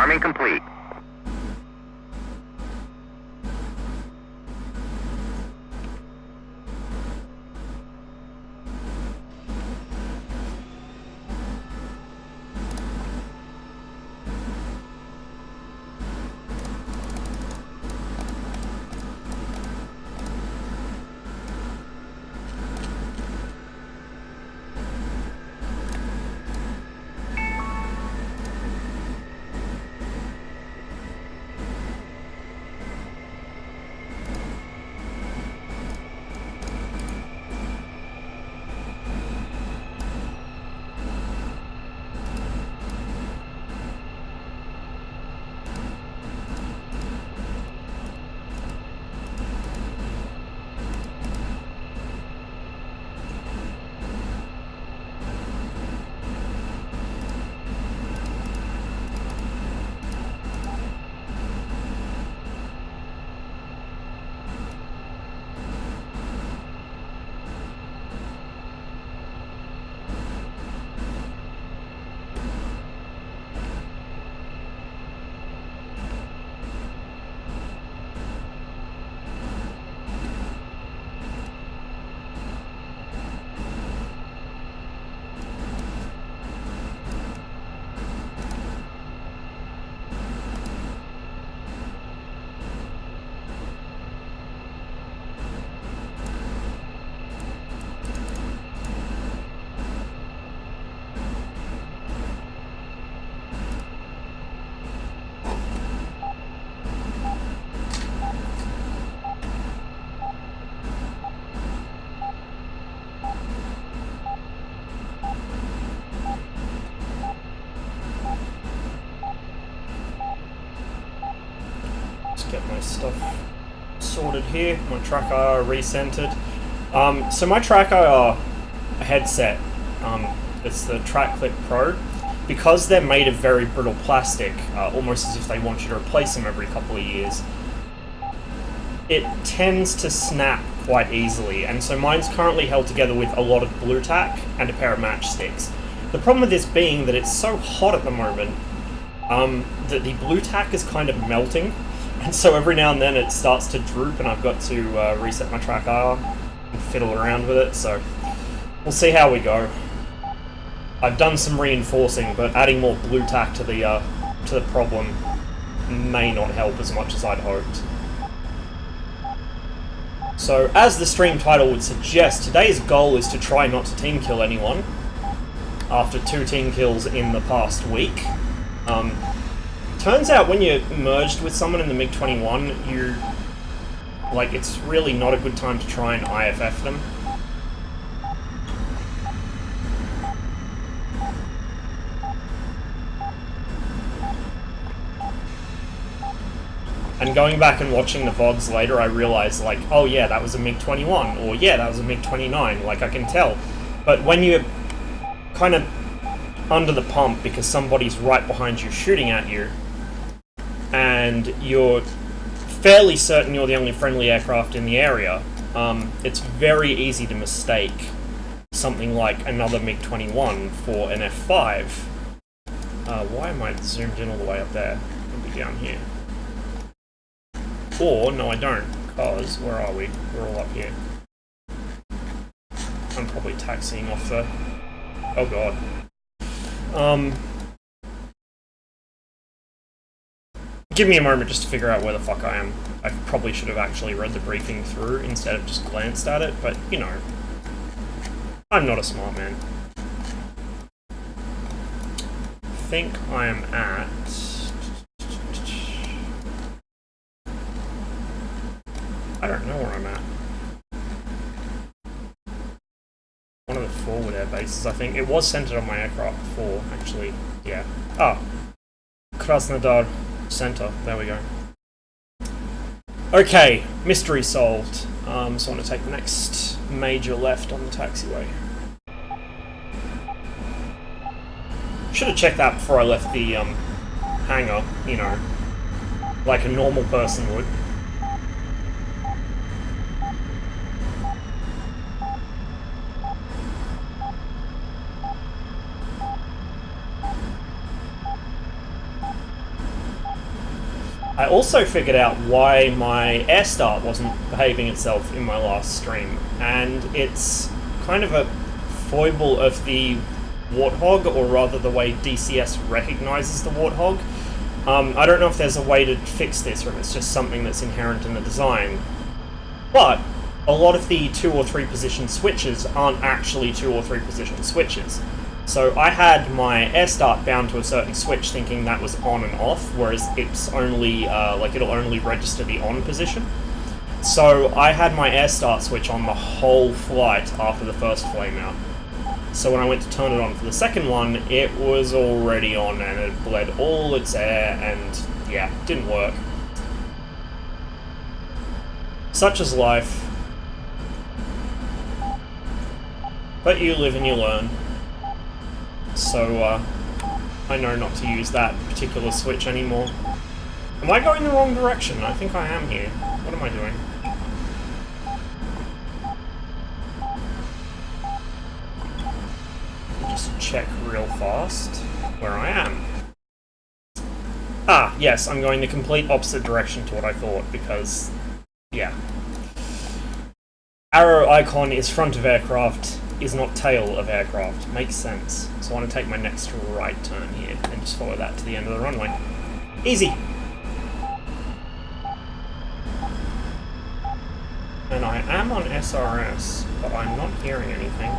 Arming complete. Get my stuff sorted here. My track IR recentered. So my track IR headset, it's the Track Clip Pro. Because they're made of very brittle plastic, almost as if they want you to replace them every couple of years, it tends to snap quite easily, and so mine's currently held together with a lot of blue tack and a pair of matchsticks. The problem with this being that it's so hot at the moment that the blue tack is kind of melting. And so every now and then it starts to droop, and I've got to reset my track IR and fiddle around with it, so we'll see how we go. I've done some reinforcing, but adding more blue tack to the problem may not help as much as I'd hoped. So, as the stream title would suggest, today's goal is to try not to team kill anyone after 2 team kills in the past week. Turns out when you're merged with someone in the MiG-21, it's really not a good time to try and IFF them. And going back and watching the VODs later, I realized, oh yeah, that was a MiG-21, or yeah, that was a MiG-29, I can tell. But when you're kind of under the pump because somebody's right behind you shooting at you, and you're fairly certain you're the only friendly aircraft in the area, it's very easy to mistake something like another MiG-21 for an F5. Why am I zoomed in all the way up there? I'll be down here. Or, no I don't, because, where are we? We're all up here. I'm probably taxiing off the... Oh god. Give me a moment just to figure out where the fuck I am. I probably should have actually read the briefing through instead of just glanced at it, but, you know, I'm not a smart man. I think I am at... I don't know where I'm at. One of the forward air bases, I think. It was centered on my aircraft before, actually. Yeah. Ah. Krasnodar Center. There we go. Okay, mystery solved. So I want to take the next major left on the taxiway. Should have checked that before I left the hangar, you know, like a normal person would. I also figured out why my air start wasn't behaving itself in my last stream, and it's kind of a foible of the Warthog, or rather the way DCS recognizes the Warthog. I don't know if there's a way to fix this, or if it's just something that's inherent in the design, but a lot of the 2 or 3 position switches aren't actually 2 or 3 position switches. So I had my air start bound to a certain switch thinking that was on and off, whereas it's only, it'll only register the on position. So I had my air start switch on the whole flight after the first flame out. So when I went to turn it on for the second one, it was already on and it bled all its air and, yeah, didn't work. Such is life. But you live and you learn. So, I know not to use that particular switch anymore. Am I going the wrong direction? I think I am here. What am I doing? Just check real fast where I am. Ah, yes, I'm going the complete opposite direction to what I thought, because, yeah. Arrow icon is front of aircraft, is not tail of aircraft. Makes sense. So I want to take my next right turn here and just follow that to the end of the runway. Easy! And I am on SRS, but I'm not hearing anything.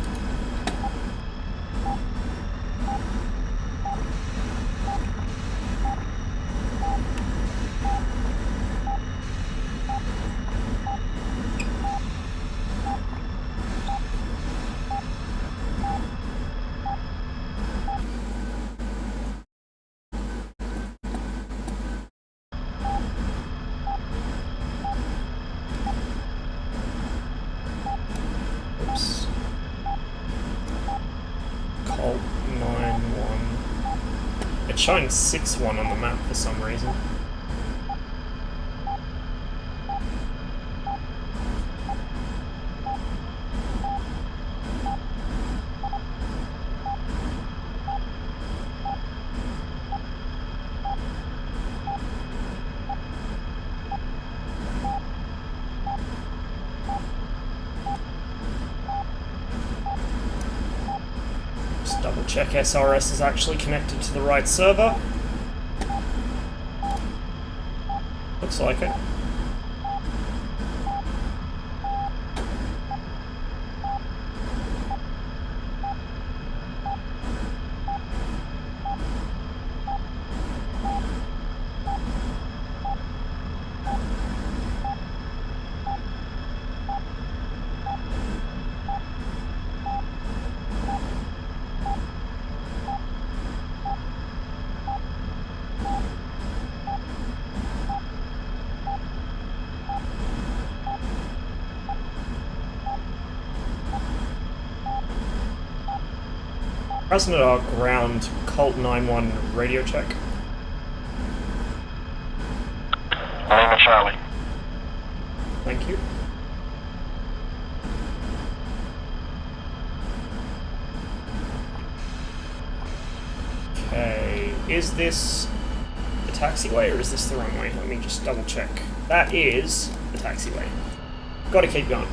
It's showing 6-1 on the map for some reason. Double check SRS is actually connected to the right server. Looks like it. Krasnodar ground, Colt 9-1 radio check. Lima Charlie. Thank you. Okay, is this the taxiway or is this the runway? Let me just double check. That is the taxiway. Gotta keep going.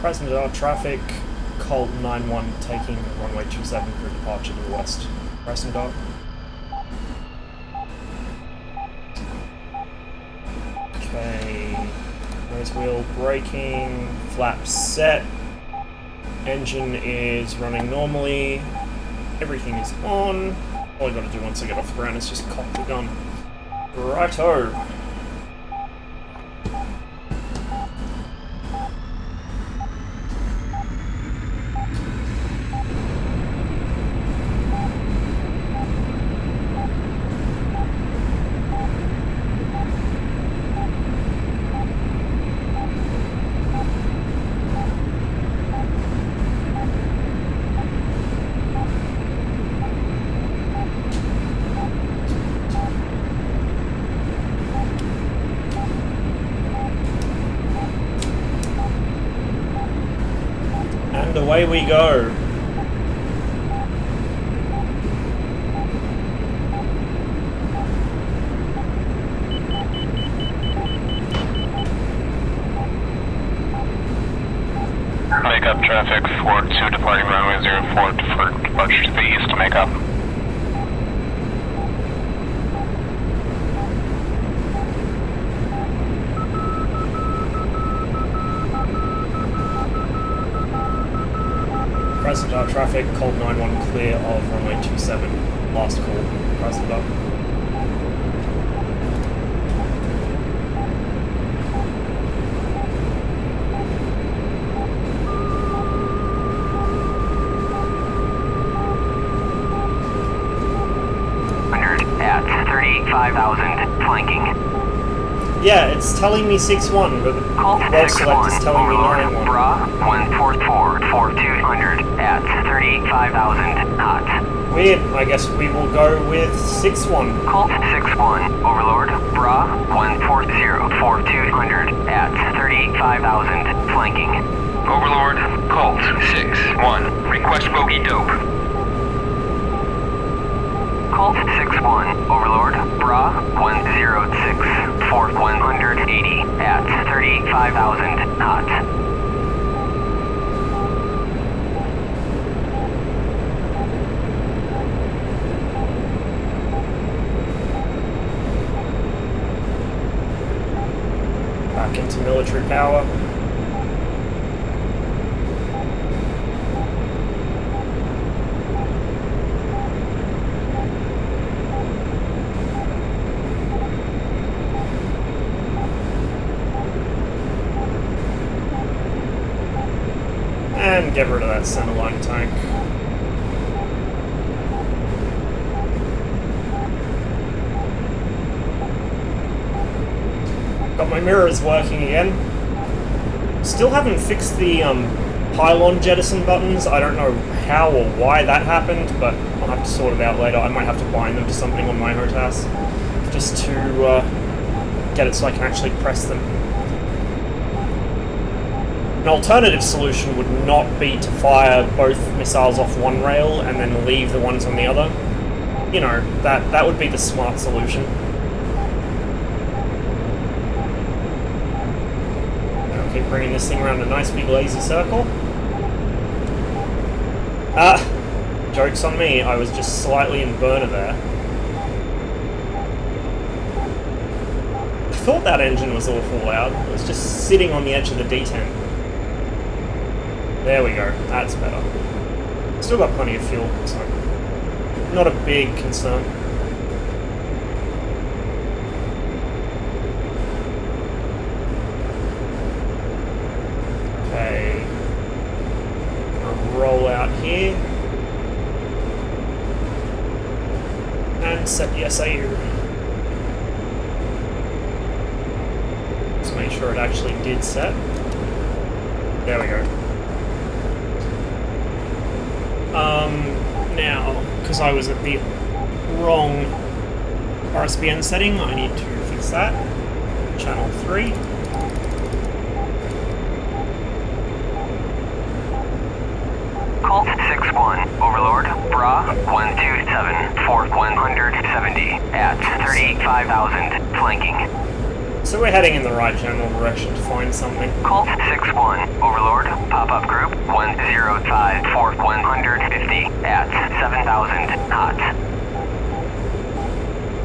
Krasnodar traffic, Colt 9-1 taking runway 27 for departure to the west. Krasnodar. Nose wheel braking, flaps set, engine is running normally, everything is on. All I gotta do once I get off the ground is just cock the gun. Righto. And away we go. Make up traffic for 2 departing runway 04 for departure to the east to make up. Krasnodar traffic, Colt 9-1 clear of runway 27. Last call, Krasnodar. At 35,000, flanking. Yeah, it's telling me 6-1, but the web select is telling me 9-1. Bra, 144, 4200, at 35,000, hot. Weird, I guess we will go with 6-1. Colt 6-1, Overlord, Bra, 140, 4200, at 35,000, flanking. Overlord, Colt 6-1, request bogey dope. Colt 6-1, Overlord, Bra, 106, for 180, at 35,000, hot. Back into military power. And get rid of that centerline tank. Got my mirrors working again. Still haven't fixed the pylon jettison buttons. I don't know how or why that happened, but I'll have to sort it out later. I might have to bind them to something on my HOTAS just to get it so I can actually press them. An alternative solution would not be to fire both missiles off one rail and then leave the ones on the other. You know, that would be the smart solution. I'll keep bringing this thing around a nice big lazy circle. Joke's on me, I was just slightly in burner there. I thought that engine was awful loud. It was just sitting on the edge of the D10. There we go, that's better. Still got plenty of fuel, so not a big concern. Okay, I'll roll out here and set the SAU. Just make sure it actually did set. There we go. Now, because I was at the wrong RSBN setting, I need to fix that. Channel 3. Colt 6-1, Overlord, Bra, 127, for 170, at 35,000, flanking. So we're heading in the right general direction to find something. Colt 6-1, Overlord, pop-up group, 105, for 150, at 7,000, hot.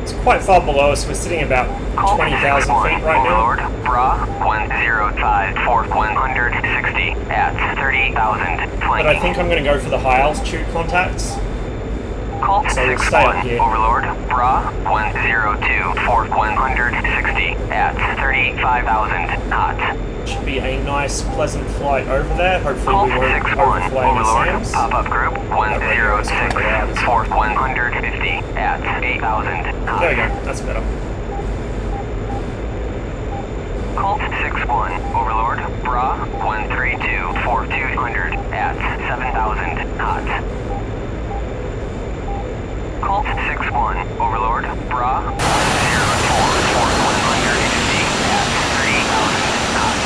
It's quite far below us. We're sitting about 20,000 feet right Overlord, now. Bra, 105, 160 at 30,000, But flanking. I think I'm going to go for the high altitude contacts. Colt So we'll stay up 61, here. Overlord, Bra, 102, 160 at 35,000 knots. Should be a nice, pleasant flight over there. Hopefully Colt we won't 61, overfly any Overlord, SAMs. pop-up group, radio is kinda loud, 106, isn't it? 150 at 8,000 knots. There we go, that's better. Colt 61, Overlord, Bra, 132, 4200 at 7,000 knots. Colt 61, Overlord, Bra, 104, 150 at 30,000 knots.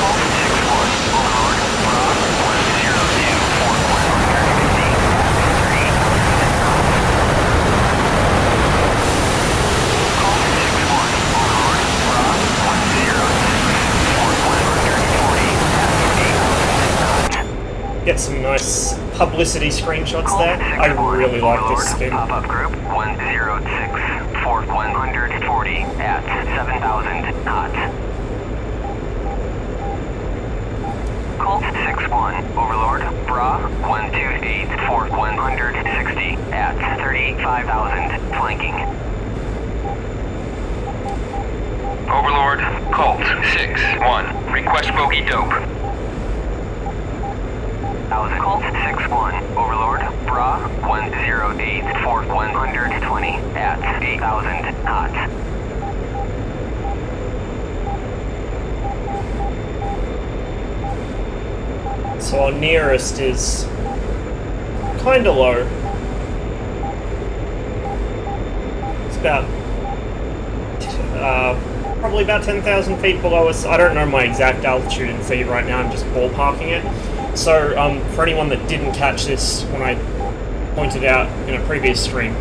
Colt 61, Overlord, Bra, 102, 150 at 30,000 knots. Colt 61, Overlord, Bra, 106, 140 at 8,000 knots. Get some nice publicity screenshots Colt there. I 61, really like Overlord, this skin. Pop-up group 106, 140 at 7,000 knots. Colt 61, Overlord, Bra, 128, 160 at 35,000, flanking. Overlord, Colt 6-1. Request bogey dope. Colt 61, Overlord, Bra, 108, 120 at 8,000 knots. So our nearest is kind of low. It's about probably about 10,000 feet below us. I don't know my exact altitude in feet right now. I'm just ballparking it. So for anyone that didn't catch this when I pointed out in a previous stream,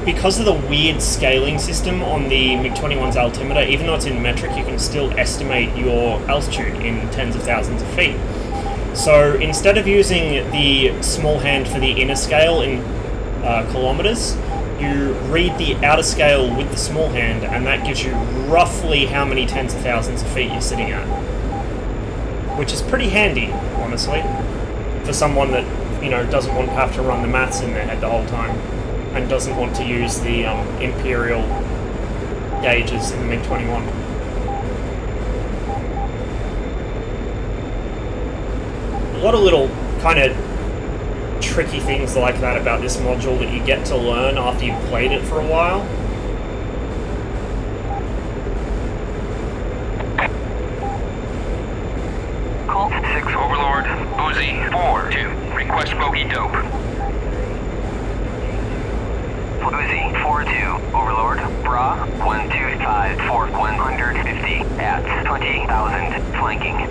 because of the weird scaling system on the MiG-21's altimeter, even though it's in metric, you can still estimate your altitude in tens of thousands of feet. So instead of using the small hand for the inner scale in kilometers, you read the outer scale with the small hand, and that gives you roughly how many tens of thousands of feet you're sitting at. Which is pretty handy, honestly, for someone that, you know, doesn't want to have to run the maths in their head the whole time, and doesn't want to use the imperial gauges in the MiG-21. A lot of little kind of tricky things like that about this module that you get to learn after you've played it for a while. Colt 6, Overlord, Uzi 4-2. Request bogey dope. Uzi 4-2, Overlord, Bra, 125, 150 at 20,000, flanking.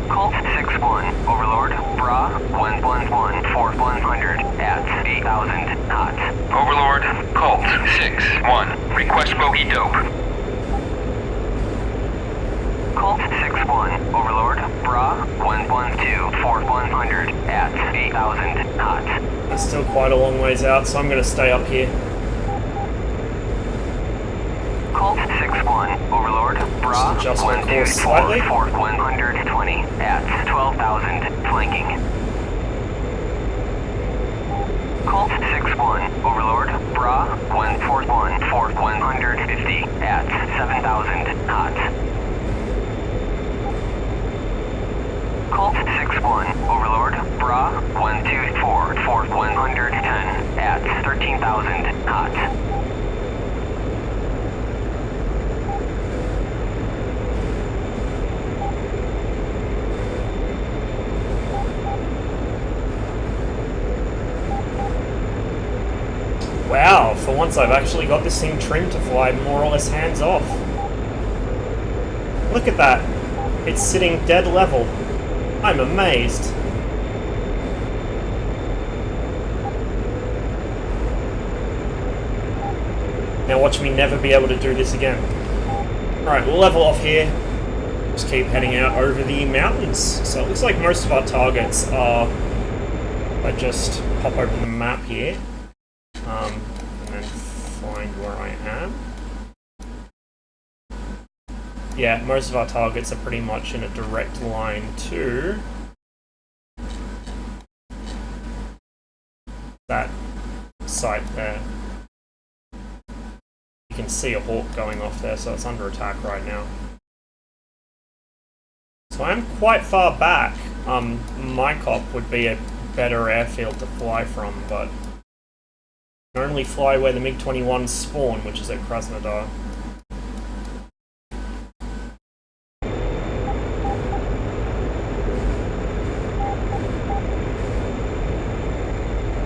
Colt 61, Overlord, Bra, 111, 100 at 8,000 knots. Overlord, Colt 6-1. Request bogey dope. Colt 61, Overlord, Bra, 112, 100 at 8,000 knots. It's still quite a long ways out, so I'm going to stay up here. Colt 61, Overlord, Bra, Just adjust my course 124, slightly. 120 at 12,000, flanking. Colt 61, Overlord, Bra, 141, 150 at 7,000 knots. Colt 61, Overlord, Bra, 124, 110 at 13,000 knots. Wow, for once I've actually got this thing trimmed to fly more or less hands off. Look at that. It's sitting dead level. I'm amazed. Now watch me never be able to do this again. Alright, we'll level off here. Just keep heading out over the mountains. So it looks like most of our targets are I just pop open the map here, and then find where I am. Yeah, most of our targets are pretty much in a direct line to that site there. You can see a hawk going off there, so it's under attack right now. So I'm quite far back. My cop would be a better airfield to fly from, but you can only fly where the MiG-21 spawn, which is at Krasnodar.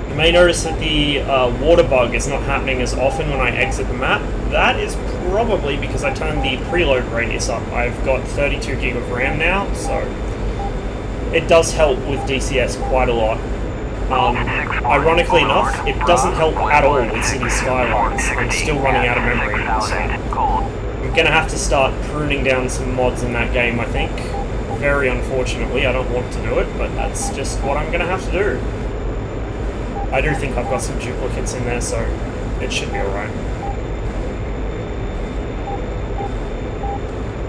You may notice that the water bug is not happening as often when I exit the map. That is probably because I turned the preload radius up. I've got 32 gig of RAM now, so it does help with DCS quite a lot. Ironically enough, it doesn't help at all with City Skylines. I'm still running out of memory, so I'm gonna have to start pruning down some mods in that game, I think. Very unfortunately, I don't want to do it, but that's just what I'm gonna have to do. I do think I've got some duplicates in there, so it should be alright.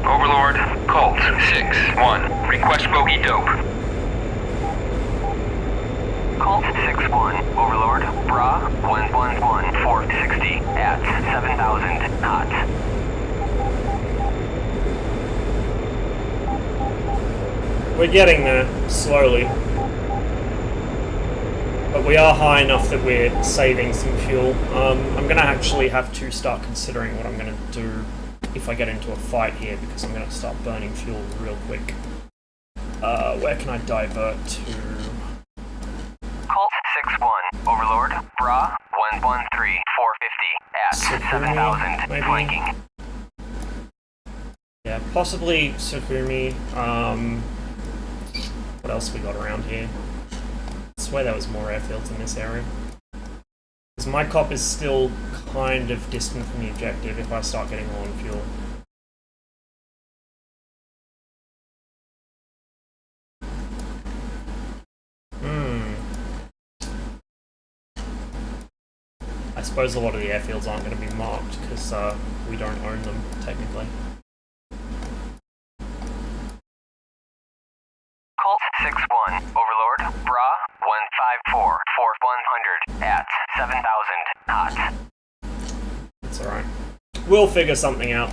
Overlord, Colt 6-1. Request bogey dope. Colt 6-1, Overlord, Bra 111 460 at 7,000 knots. We're getting there, slowly. But we are high enough that we're saving some fuel. I'm going to actually have to start considering what I'm going to do if I get into a fight here, because I'm going to start burning fuel real quick. Where can I divert to? Colt 6-1, Overlord, Bra 113 450 at 7,000 maybe? flanking. Yeah, possibly Sukumi. What else we got around here? I swear there was more airfields in this area. Because my cop is still kind of distant from the objective if I start getting low on fuel. I suppose a lot of the airfields aren't going to be marked because we don't own them, technically. Colt 6-1, Overlord, Bra 154 4100 at 7,000 knots. That's alright. We'll figure something out.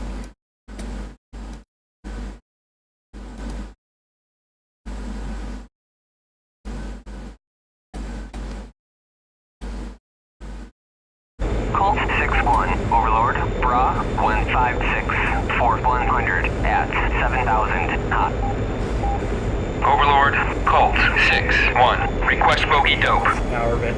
Colt 6-1, Overlord, Bra 156 4100 at 7,000 knots. Overlord, Colt 6-1. Request bogey dope. Power bit.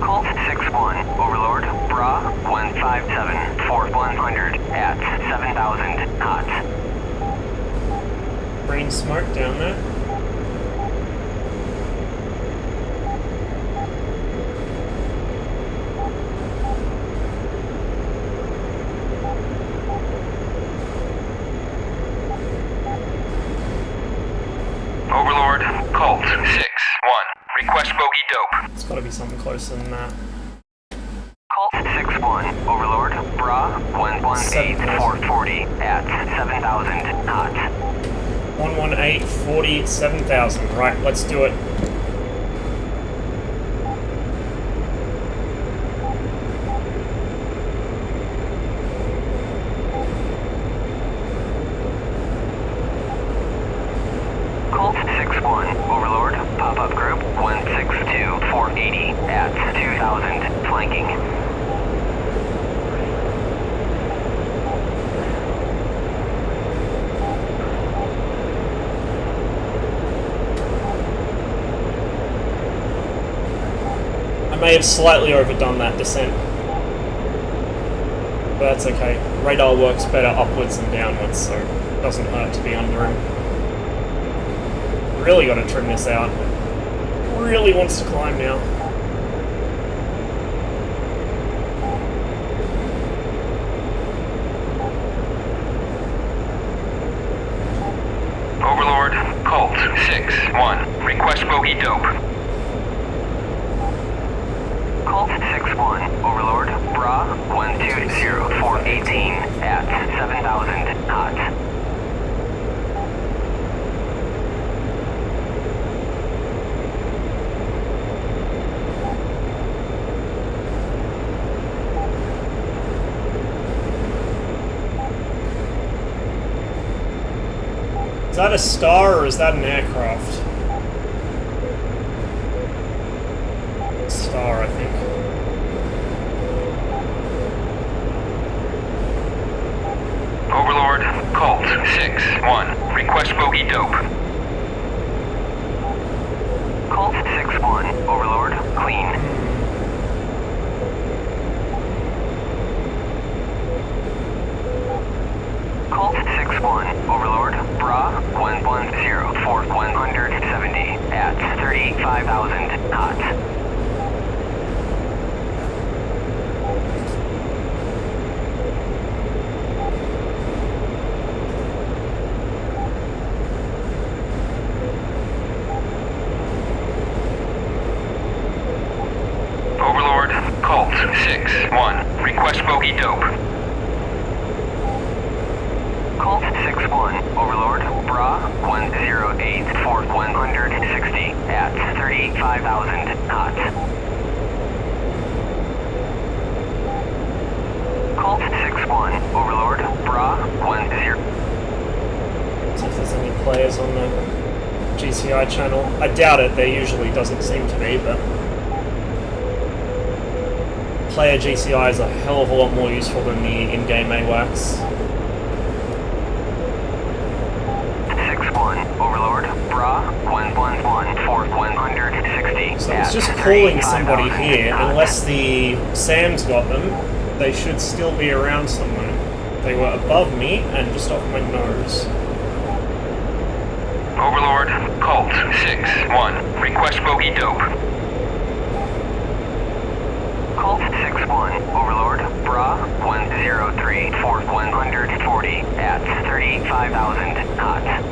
Colt 6-1, Overlord, Bra 157 4100 at 7,000 knots. Green smoke down there. Overlord, Colt 6-1. Request bogey dope. It's got to be something closer than that. Colt 6-1, Overlord, Bra 118 440 at 7,000 knots. 118, 40, 7,000. Right, let's do it. Colt 6-1, Overlord, pop-up group 162 480 at 2,000 flanking. I may have slightly overdone that descent. But that's okay. Radar works better upwards than downwards, so it doesn't hurt to be under him. Really got to trim this out. Really wants to climb now. Overlord, Colt 6-1. Request bogey dope. Colt 6-1, Overlord, Bra 120418 at 7,000 knots. Is that a star or is that an aircraft? Star, I think. Overlord, Colt 6-1. Request bogey dope. Colt 6-1, Overlord, clean. Colt 6-1, Overlord, Bra 1104170 at 35,000 knots. Overlord, Colt 6-1. Request bogey dope. Colt 6-1, Overlord, Bra 1084-160 at 35,000 knots. Colt 6-1, Overlord, Bra 10. See if there's any players on the GCI channel. I doubt it, there usually doesn't seem to be, but player GCI is a hell of a lot more useful than the in-game AWACS. 6-1, Overlord, Bra 1114-160 So at it's just calling 35,000 somebody here. knots. Unless the SAM's got them, they should still be around somewhere. They were above me and just off my nose. Overlord, Colt 6-1. Request bogey dope. Colt 6-1, Overlord, Bra 103-140 at 35,000 knots.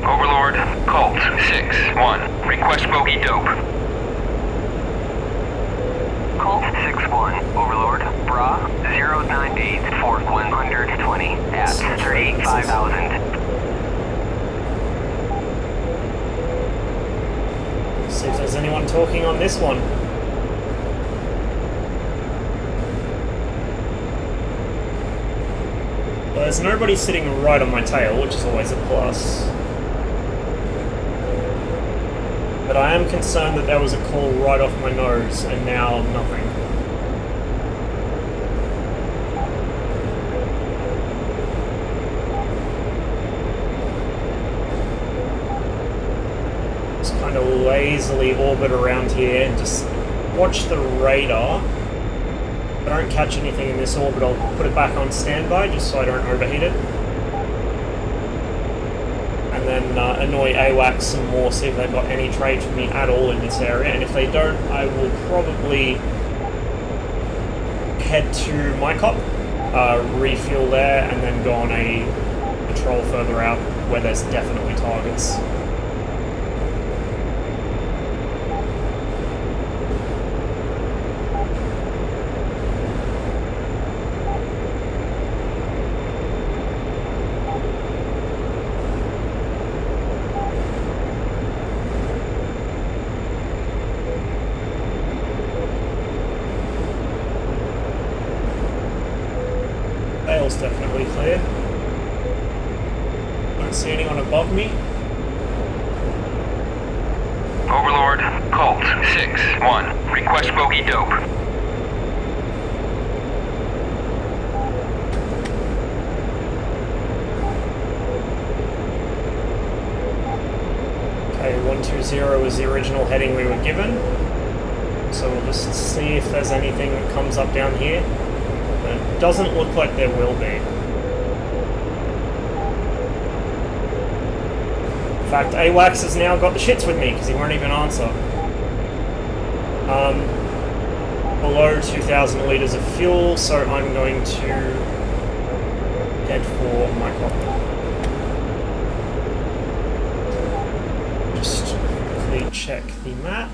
Overlord, Colt 6-1. Request bogey dope. Colt 6-1, Overlord, Bra 098-120 at 35,000. See if there's anyone talking on this one. Well, there's nobody sitting right on my tail, which is always a plus. But I am concerned that there was a call right off my nose, and now nothing. Just kind of lazily orbit around here and just watch the radar. If I don't catch anything in this orbit, I'll put it back on standby just so I don't overheat it. And then annoy AWACS some more, see if they've got any trade for me at all in this area. And if they don't, I will probably head to MiCop, refuel there, and then go on a patrol further out where there's definitely targets. Tail's definitely clear. Don't see anyone above me. Overlord, Colt 6-1. Request bogey dope. 120 was the original heading we were given. So we'll just see if there's anything that comes up down here. But it doesn't look like there will be. In fact, AWACS has now got the shits with me because he won't even answer. Below 2,000 litres of fuel, so I'm going to head for my copter. Just quickly check the map.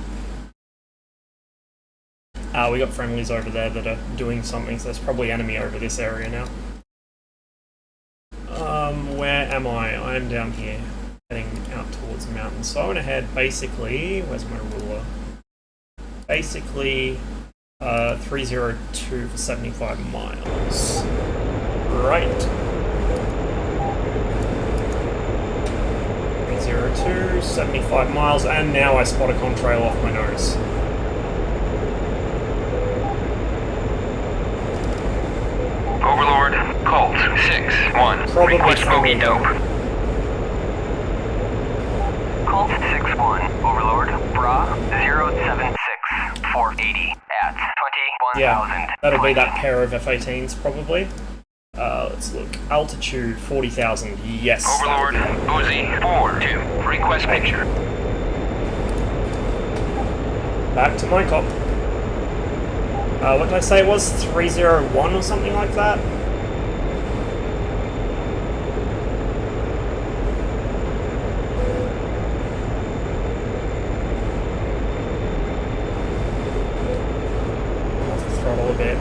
We got friendlies over there that are doing something, so there's probably enemy over this area now. Where am I? I'm down here, heading out towards the mountains. So I want to head basically, where's my ruler? Basically, 302 for 75 miles. Right. 302, 75 miles, and now I spot a contrail off my nose. Overlord, Colt 6-1. Probably Request bogey true. dope. Colt 6-1, Overlord, Bra 076 480 at 21,000. Yeah, that'll be that pair of F-18s probably. Let's look. Altitude 40,000. Yes. Overlord, Uzi 4-2. Request picture. Back to my cop. What did I say it was? 301 or something like that? Off the throttle a bit.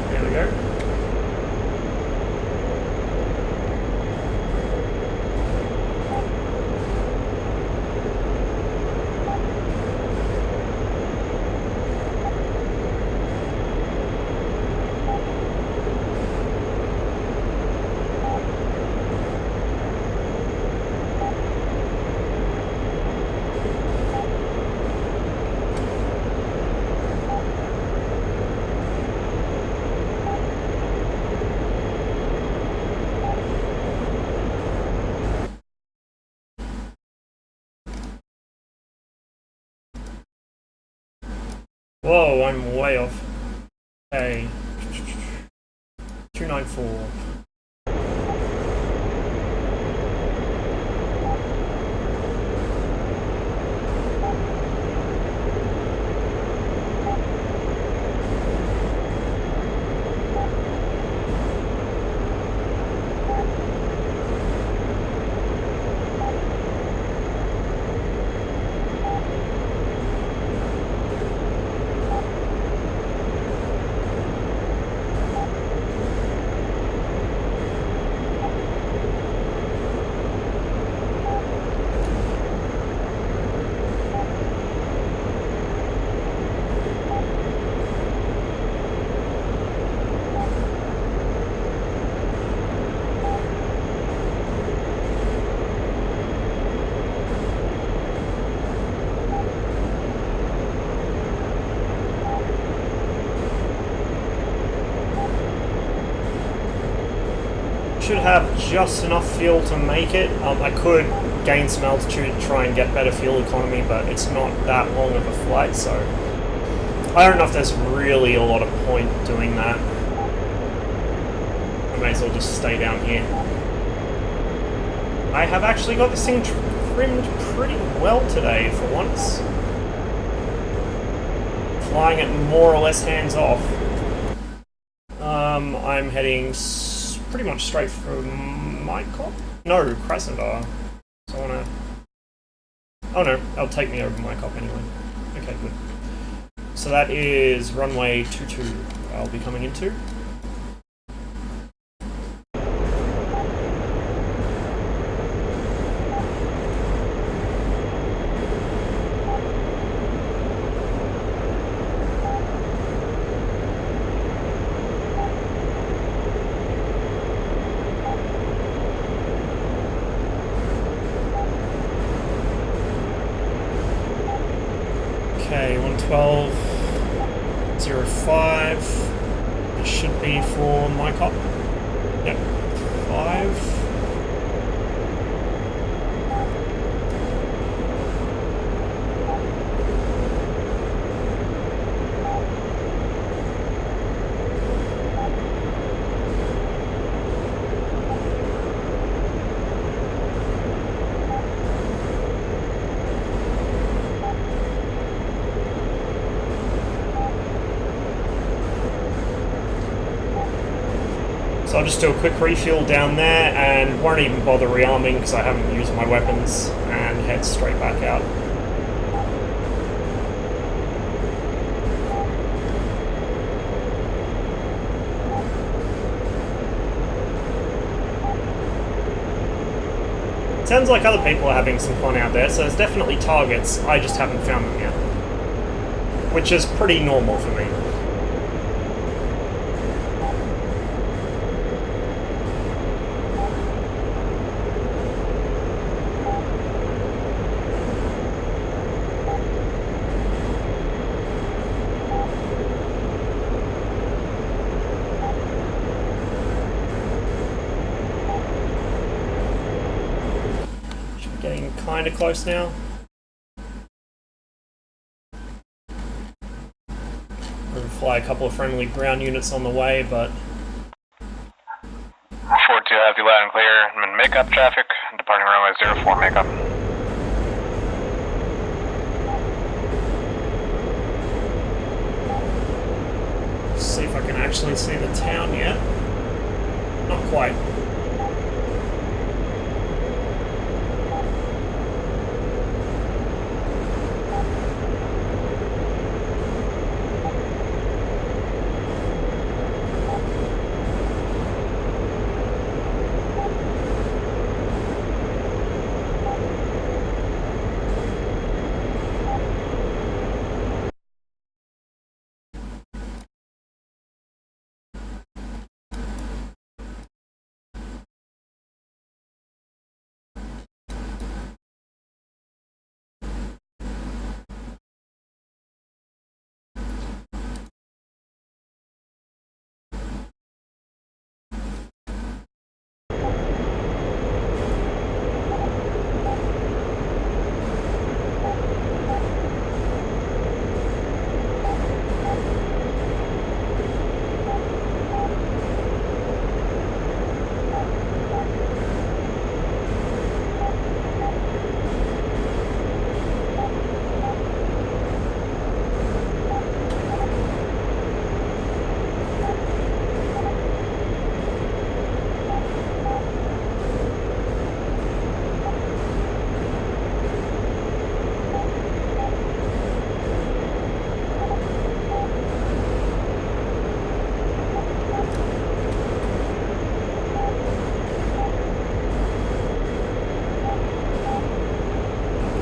There we go. Whoa, I'm way off. Hey. 294. Should have just enough fuel to make it. I could gain some altitude to try and get better fuel economy, but it's not that long of a flight, so I don't know if there's really a lot of point doing that. I may as well just stay down here. I have actually got this thing trimmed pretty well today for once. Flying it more or less hands off. I'm heading pretty much straight for my cop? No, Krasnodar. So I wanna... Oh no, that'll take me over my cop anyway. Okay, good. So that is runway 22 I'll be coming into. 1205. It should be for my cop. Yep. 5. So I'll just do a quick refuel down there and won't even bother rearming because I haven't used my weapons, and head straight back out. Sounds like other people are having some fun out there, so there's definitely targets, I just haven't found them yet. Which is pretty normal for me. Getting kind of close now. We're going to fly a couple of friendly ground units on the way, but 4-2, have you loud and clear. I'm in makeup traffic, departing runway 04 makeup. see if I can actually see the town yet. Not quite.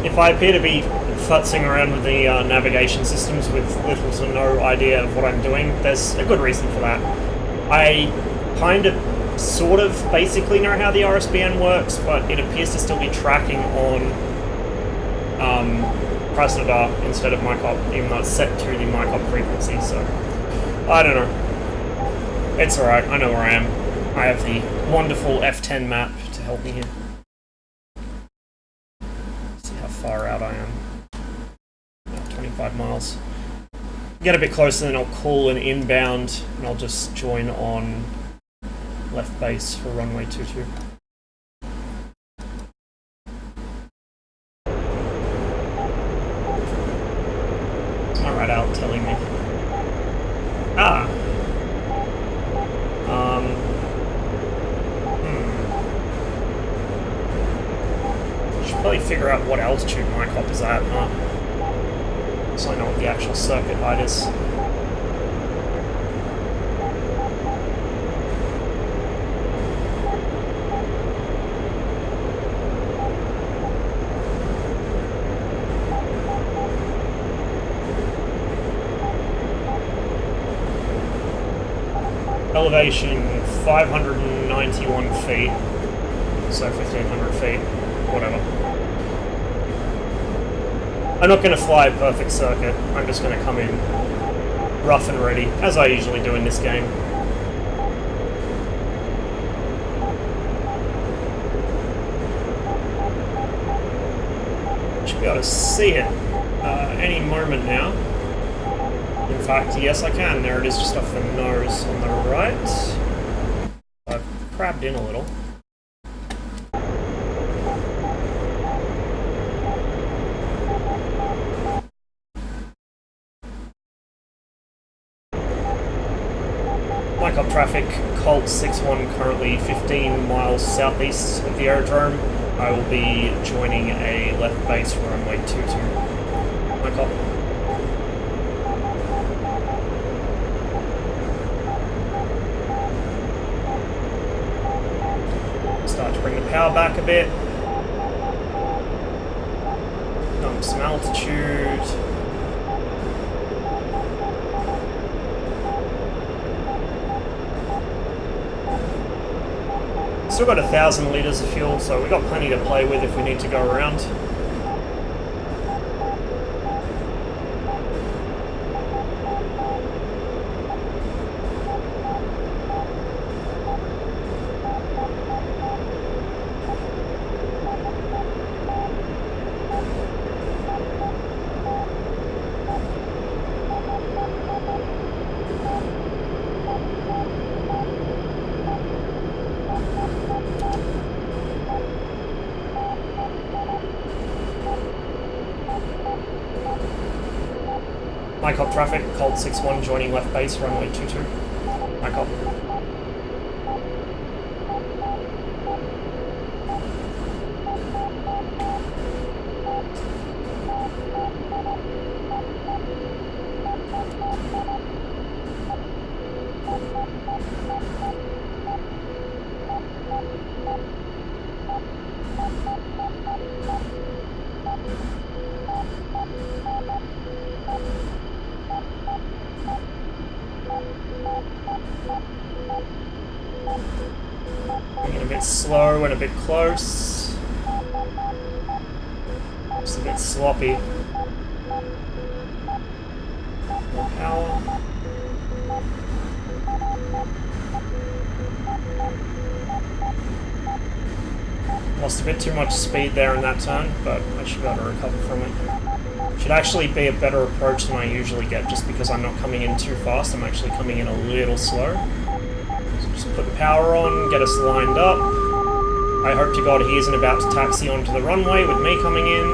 If I appear to be futzing around with the navigation systems with little to no idea of what I'm doing, there's a good reason for that. I kind of, sort of, basically know how the RSBN works, but it appears to still be tracking on Krasnodar instead of MyCop, even though it's set to the MyCop frequency, so I don't know. It's alright, I know where I am. I have the wonderful F10 map to help me here. Far out I am. About 25 miles. Get a bit closer, then I'll call an inbound, and I'll just join on left base for runway 22. It's my radar telling me. Ah! Probably figure out what altitude my cop is at, huh? So I know what the actual circuit height is. Elevation 591 feet, so 1500 feet, whatever. I I'm not going to fly a perfect circuit. I'm just going to come in rough and ready, as I usually do in this game. Should be able to see it any moment now. In fact, yes I can. There it is, just off the nose on the right. I've crabbed in a little. Mic up traffic, Colt 61 currently 15 miles southeast of the aerodrome. I will be joining a left base runway 22. Mic up. Start to bring the power back a bit. Dump some altitude. Still got 1,000 litres of fuel, so we've got plenty to play with if we need to go around. Mic up traffic, Colt 61 joining left base, runway 22. Mic up. A bit slow and a bit close. Just a bit sloppy. More power. Lost a bit too much speed there in that turn, but I should be able to recover from it. Should actually be a better approach than I usually get, just because I'm not coming in too fast. I'm actually coming in a little slow. Just put the power on, get us lined up. I hope to God he isn't about to taxi onto the runway with me coming in.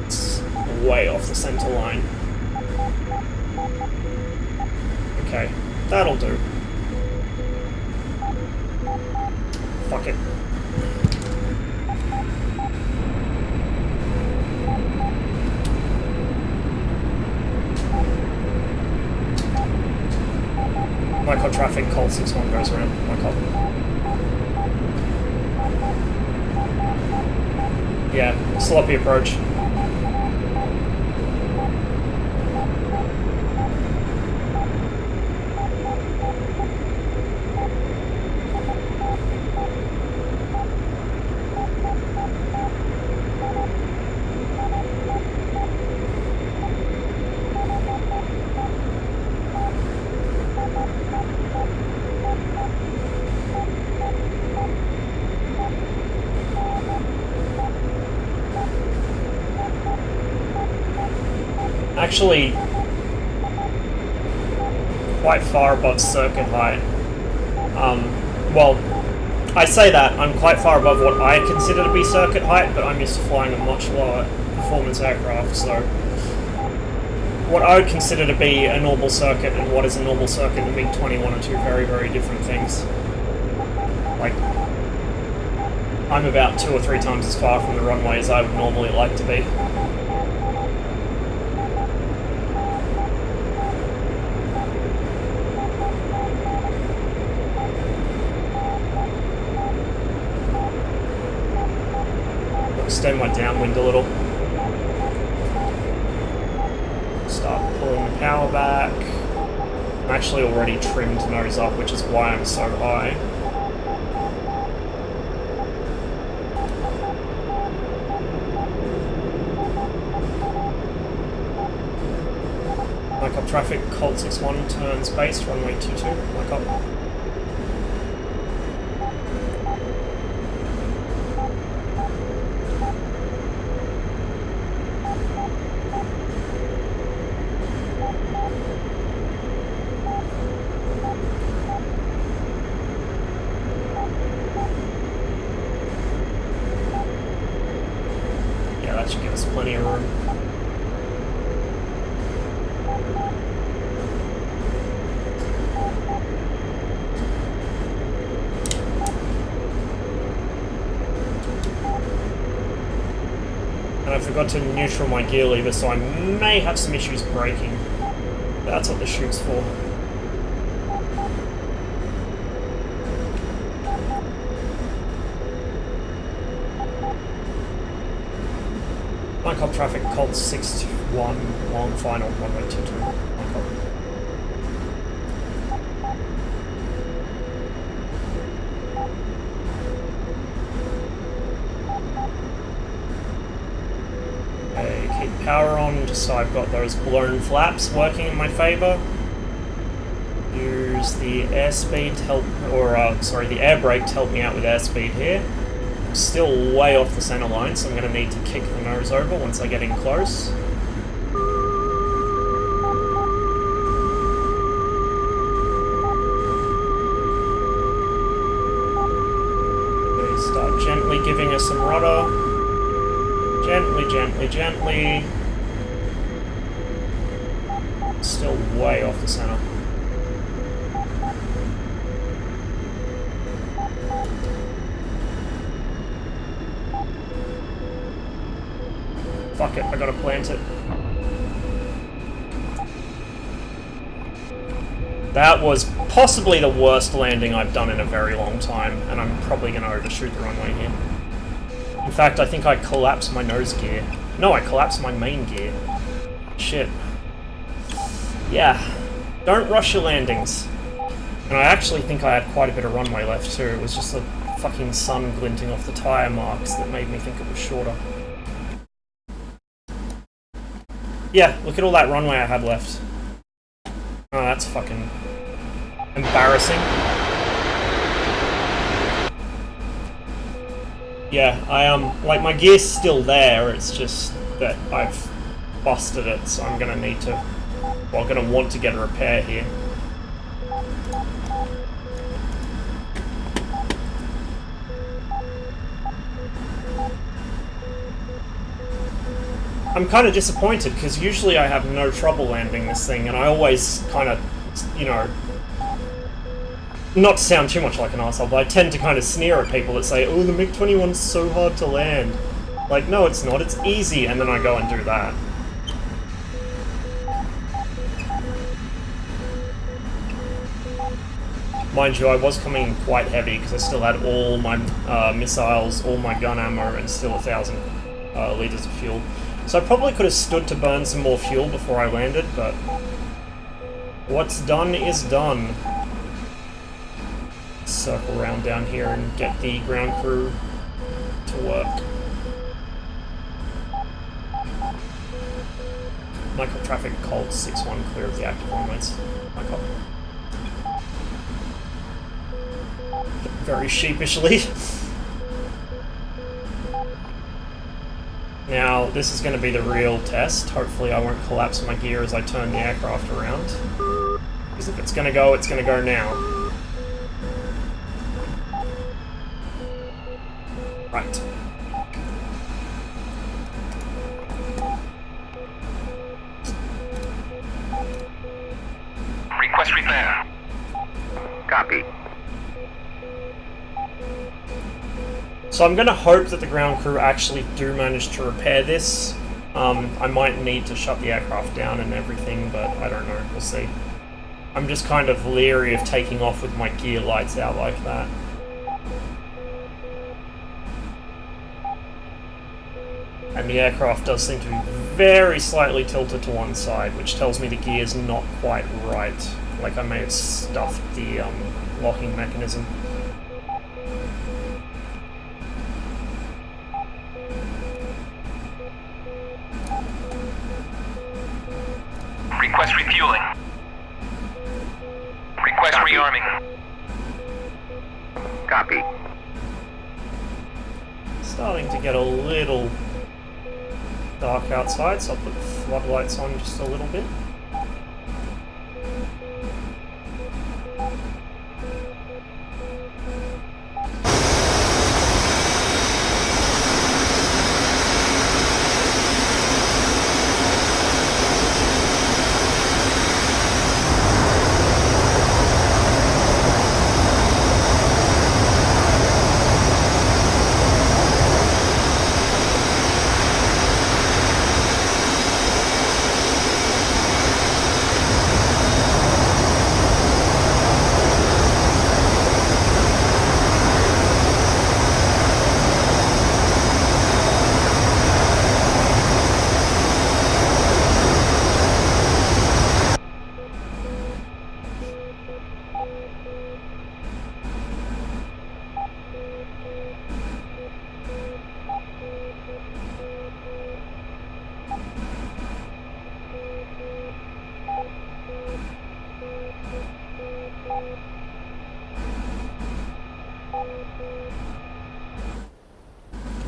It's way off the center line. Okay, that'll do. Fuck it. Mic up traffic, Colt 61 goes around. Mic up. Yeah, sloppy approach. Actually quite far above circuit height. Well, I say that, I'm quite far above what I consider to be circuit height, but I'm used to flying a much lower performance aircraft, so what I would consider to be a normal circuit and what is a normal circuit in the MiG-21 are two very, very different things. Like, I'm about 2 or 3 times as far from the runway as I would normally like to be. Extend my downwind a little. Start pulling the power back. I'm actually already trimmed nose up, which is why I'm so high. traffic, Colt 61 turns base, runway 22, my cop. Yeah, that should give us plenty of room. I forgot to neutral my gear lever, so I may have some issues braking. That's what the chute's for. My cop traffic, Colt 61, long final, runway 22. My cop. Keep power on just so I've got those blown flaps working in my favour. Use the airspeed to help, sorry, the air brake to help me out with airspeed here. I'm still way off the centre line, so I'm going to need to kick the nose over once I get in close. Okay, start gently giving us some rudder. Gently, gently, gently. Still way off the center. Fuck it, I gotta plant it. That was possibly the worst landing I've done in a very long time, and I'm probably gonna overshoot the runway here. In fact, I think I collapsed my nose gear. No, I collapsed my main gear. Shit. Yeah. Don't rush your landings. And I actually think I had quite a bit of runway left too. It was just the fucking sun glinting off the tyre marks that made me think it was shorter. Yeah, look at all that runway I had left. Oh, that's fucking embarrassing. Yeah, like my gear's still there, it's just that I've busted it, so I'm gonna need to, well, I'm gonna want to get a repair here. I'm kind of disappointed, because usually I have no trouble landing this thing, and I always kind of, you know, not to sound too much like an arsehole, but I tend to kind of sneer at people that say, oh, the MiG-21's so hard to land. Like, no, it's not, it's easy, and then I go and do that. Mind you, I was coming in quite heavy, because I still had all my missiles, all my gun ammo, and still 1,000 litres of fuel. So I probably could have stood to burn some more fuel before I landed, but what's done is done. Circle around down here and get the ground crew to work. Michael traffic, Colt 61, clear of the active runways. Michael. Very sheepishly. Now, this is going to be the real test. Hopefully I won't collapse my gear as I turn the aircraft around. Because if it's going to go now. Right. Request repair. Copy. So I'm going to hope that the ground crew actually do manage to repair this. I might need to shut the aircraft down and everything, but I don't know. We'll see. I'm just kind of leery of taking off with my gear lights out like that. And the aircraft does seem to be very slightly tilted to one side, which tells me the gear's not quite right. Like I may have stuffed the locking mechanism. Request refueling. incoming. Copy. Starting to get a little dark outside, so I'll put the floodlights on just a little bit.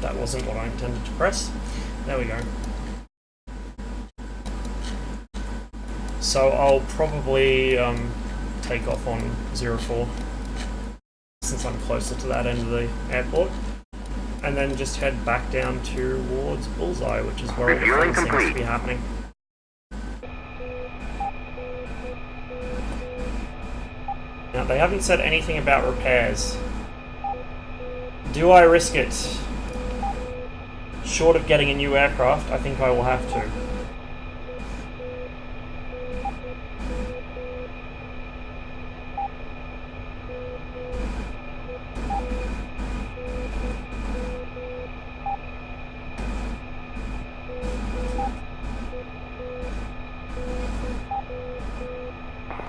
That wasn't what I intended to press. There we go. So I'll probably take off on 04 since I'm closer to that end of the airport, and then just head back down towards Bullseye, which is where all the fun seems to be happening. Now, they haven't said anything about repairs. Do I risk it? Short of getting a new aircraft, I think I will have to.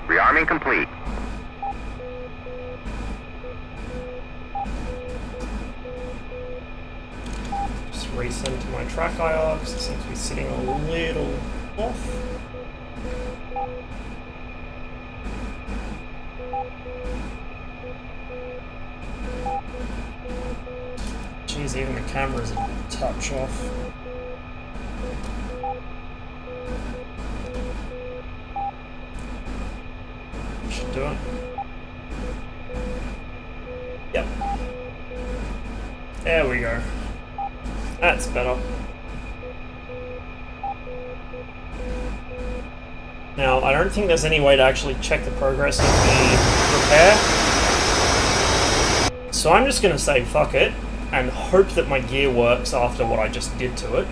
Rearming complete. Recenter my track IR because it seems to be sitting a little off. Jeez, even the camera's a touch off. Should do it. Yep. There we go. That's better. Now, I don't think there's any way to actually check the progress of the repair. So I'm just going to say fuck it and hope that my gear works after what I just did to it.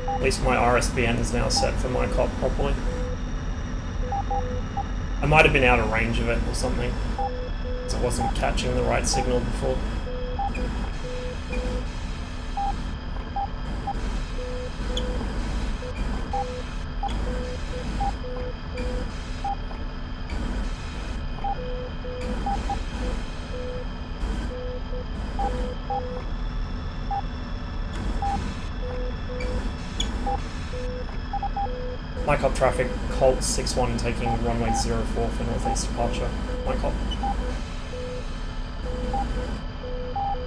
At least my RSBN is now set for my cop properly. I might have been out of range of it or something, because it wasn't catching the right signal before. Mike up traffic, Colt 61 taking runway 04 for northeast departure. Mike up.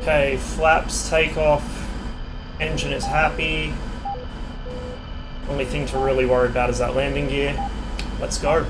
Okay, flaps take off. Engine is happy. Only thing to really worry about is that landing gear. Let's go.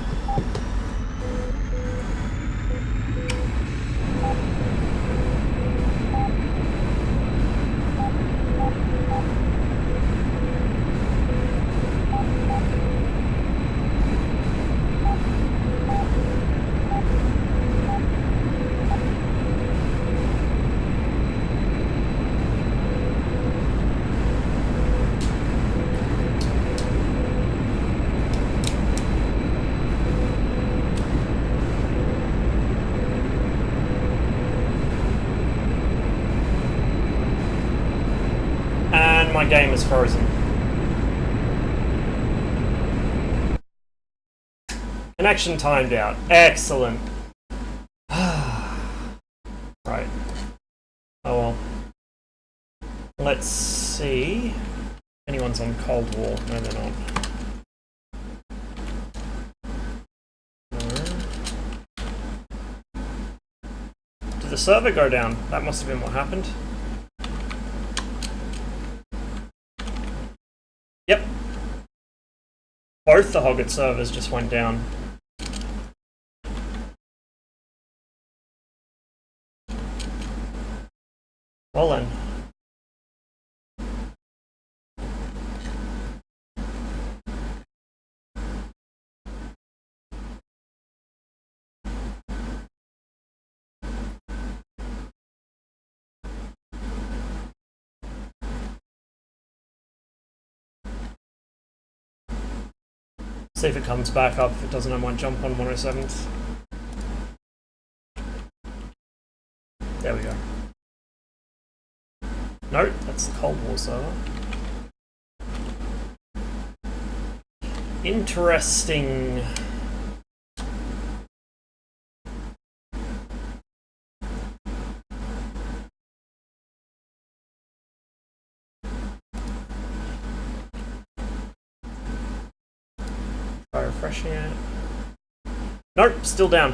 my game is frozen. Connection timed out. Excellent. Right. Oh well. Let's see. If anyone's on Cold War. No, they're not. Did the server go down? That must have been what happened. Yep. Both the Hogget servers just went down. Well then. See if it comes back up. If it doesn't, I might jump on 107th. There we go. Nope, that's the Cold War server. Interesting. Try refreshing it. Nope, still down.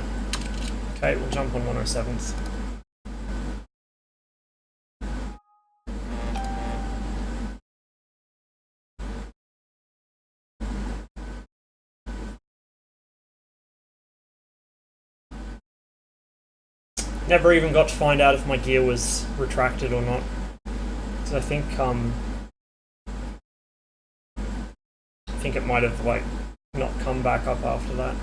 Okay, we'll jump on 107th. Never even got to find out if my gear was retracted or not. So I think it might have like not come back up after that.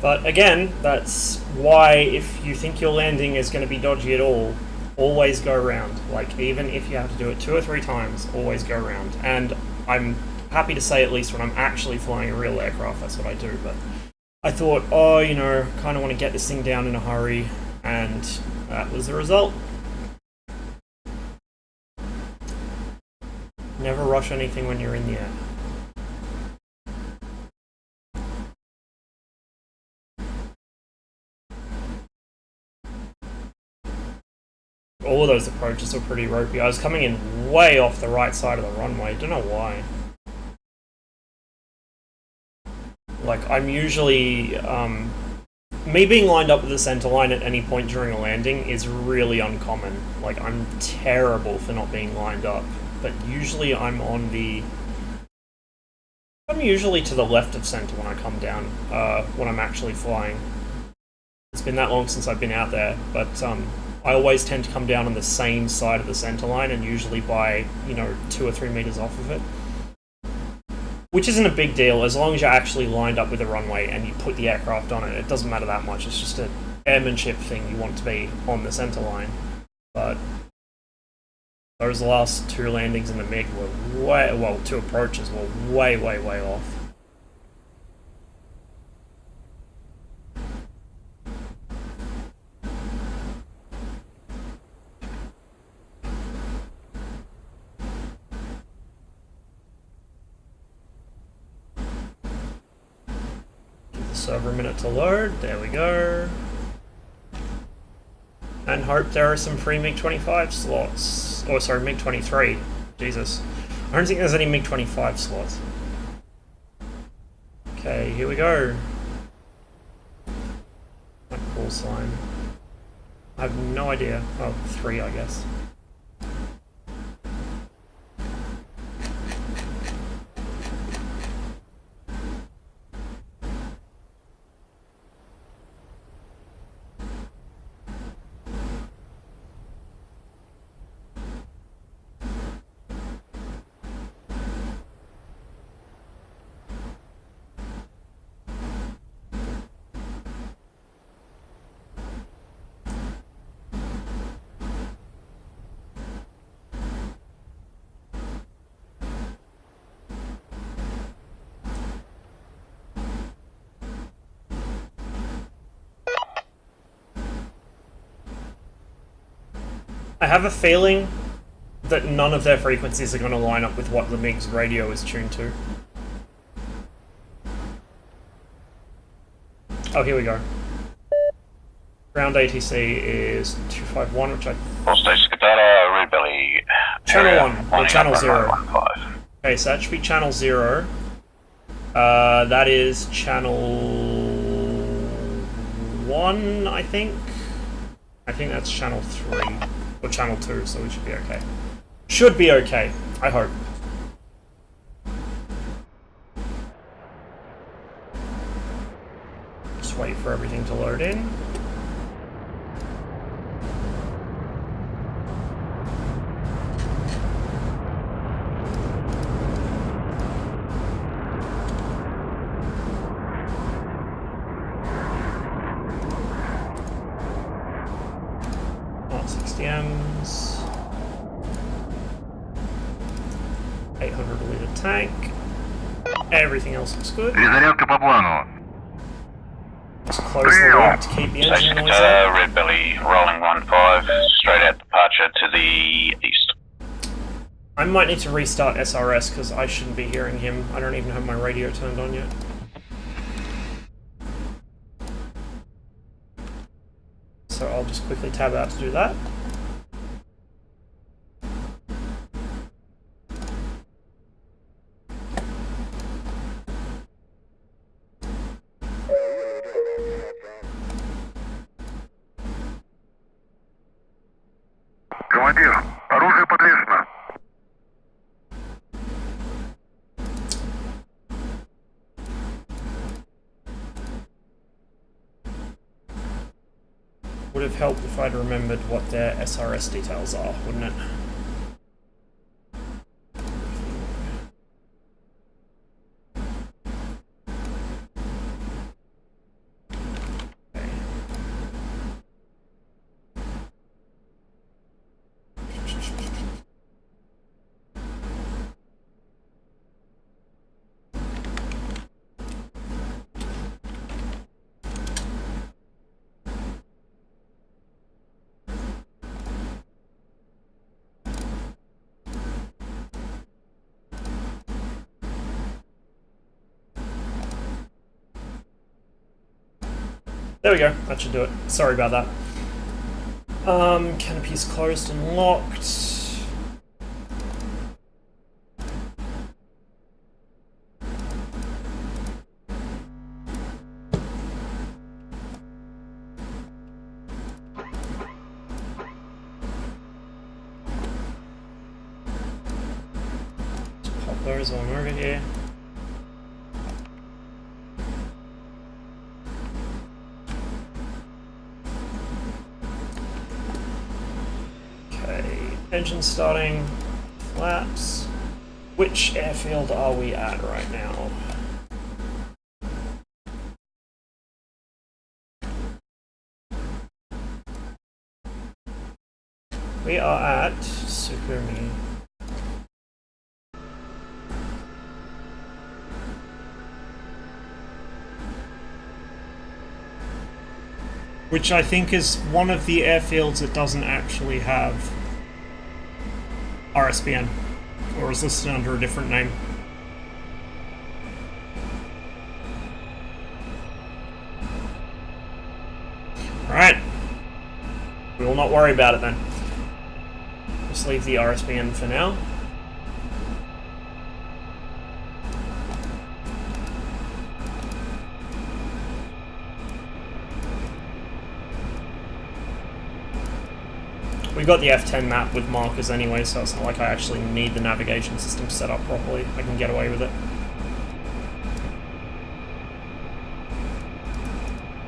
But again, that's why if you think your landing is going to be dodgy at all, always go around. Like, even if you have to do it 2 or 3 times, always go around. And I'm happy to say, at least when I'm actually flying a real aircraft, that's what I do. But I thought, oh, you know, kind of want to get this thing down in a hurry, and that was the result. Never rush anything when you're in the air. All of those approaches were pretty ropey. I was coming in way off the right side of the runway. Don't know why. Like, I'm usually... me being lined up with the center line at any point during a landing is really uncommon. Like, I'm terrible for not being lined up. But usually I'm on the... I'm usually to the left of center when I come down, when I'm actually flying. It's been that long since I've been out there, but I always tend to come down on the same side of the center line, and usually by, you know, 2 or 3 meters off of it. Which isn't a big deal, as long as you're actually lined up with the runway and you put the aircraft on it. It doesn't matter that much, it's just an airmanship thing. You want to be on the center line. But those last 2 landings in the MiG were way, well, 2 approaches were way, way, way off. Server a minute to load, there we go. And hope there are some free MiG-25 slots. Oh, sorry, MiG-23. Jesus. I don't think there's any MiG-25 slots. Okay, here we go. That call sign. I have no idea. Oh, 3, I guess. I have a feeling that none of their frequencies are going to line up with what the MiG's radio is tuned to. Oh, here we go. Ground ATC is 251, which I... All station Qatar, Red Belly. Channel 1, or Channel 0. 15. Okay, so that should be Channel 0. That is Channel 1, I think. I think that's Channel 3, or Channel 2, so we should be okay. Should be okay, I hope. Just wait for everything to load in. Oh, 60Ms. 800 litre tank. Everything else looks good. Перезарядка по плану. Just close the lid to keep the engine Station noise Qatar, out. Red Belly, rolling 15, straight out departure to the east. I might need to restart SRS because I shouldn't be hearing him. I don't even have my radio turned on yet. So I'll just quickly tab out to do that. Командир, оружие подвешено. Would have helped if I'd remembered what their SRS details are, wouldn't it? Okay. There we go, that should do it. Sorry about that. Canopy's closed and locked. Just pop those on over here. Engine starting, flaps. Which airfield are we at right now? We are at Sukumi. Which I think is one of the airfields that doesn't actually have RSBN, or is listed under a different name. Alright. We will not worry about it then. Just leave the RSBN for now. We got the F10 map with markers anyway, so it's not like I actually need the navigation system set up properly. I can get away with it.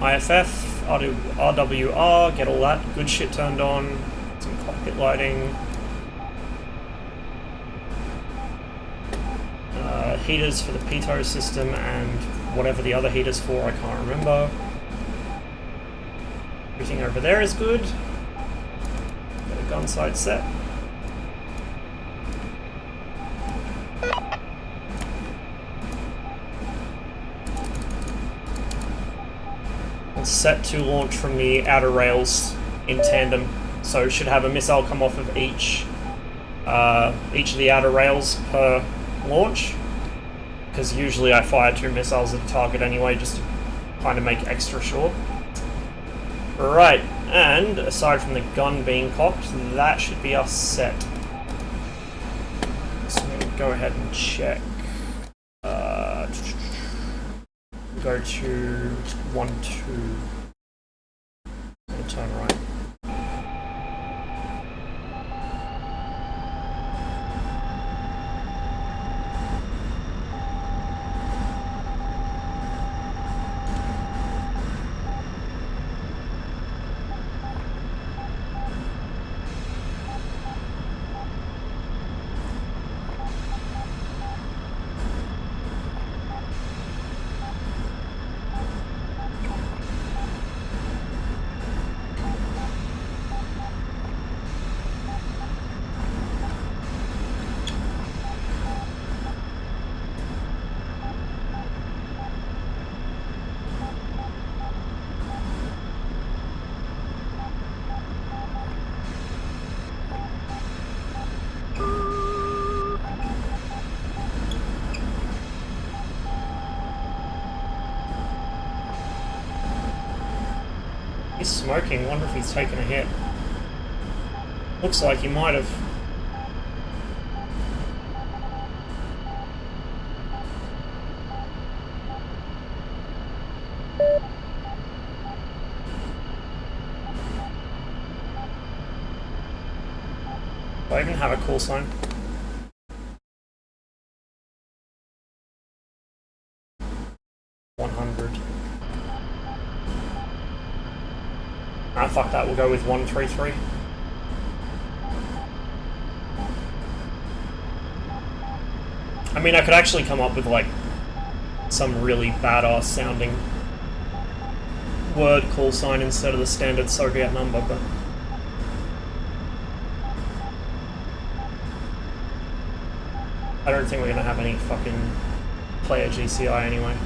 IFF, RWR, get all that good shit turned on. Some cockpit lighting. Heaters for the pitot system and whatever the other heater's for, I can't remember. Everything over there is good. Gun sight set. And set to launch from the outer rails in tandem. So should have a missile come off of each of the outer rails per launch, because usually I fire 2 missiles at a target anyway, just to kind of make extra sure. Right, and aside from the gun being cocked, that should be us set. So I'm going to go ahead and check. Go to 1-2. We'll turn right. He's smoking, wonder if he's taken a hit. Looks like he might have. Do I even have a call sign? Ah, fuck that, we'll go with 133. I mean, I could actually come up with, like, some really badass sounding word call sign instead of the standard Soviet number, but... I don't think we're gonna have any fucking player GCI anyway.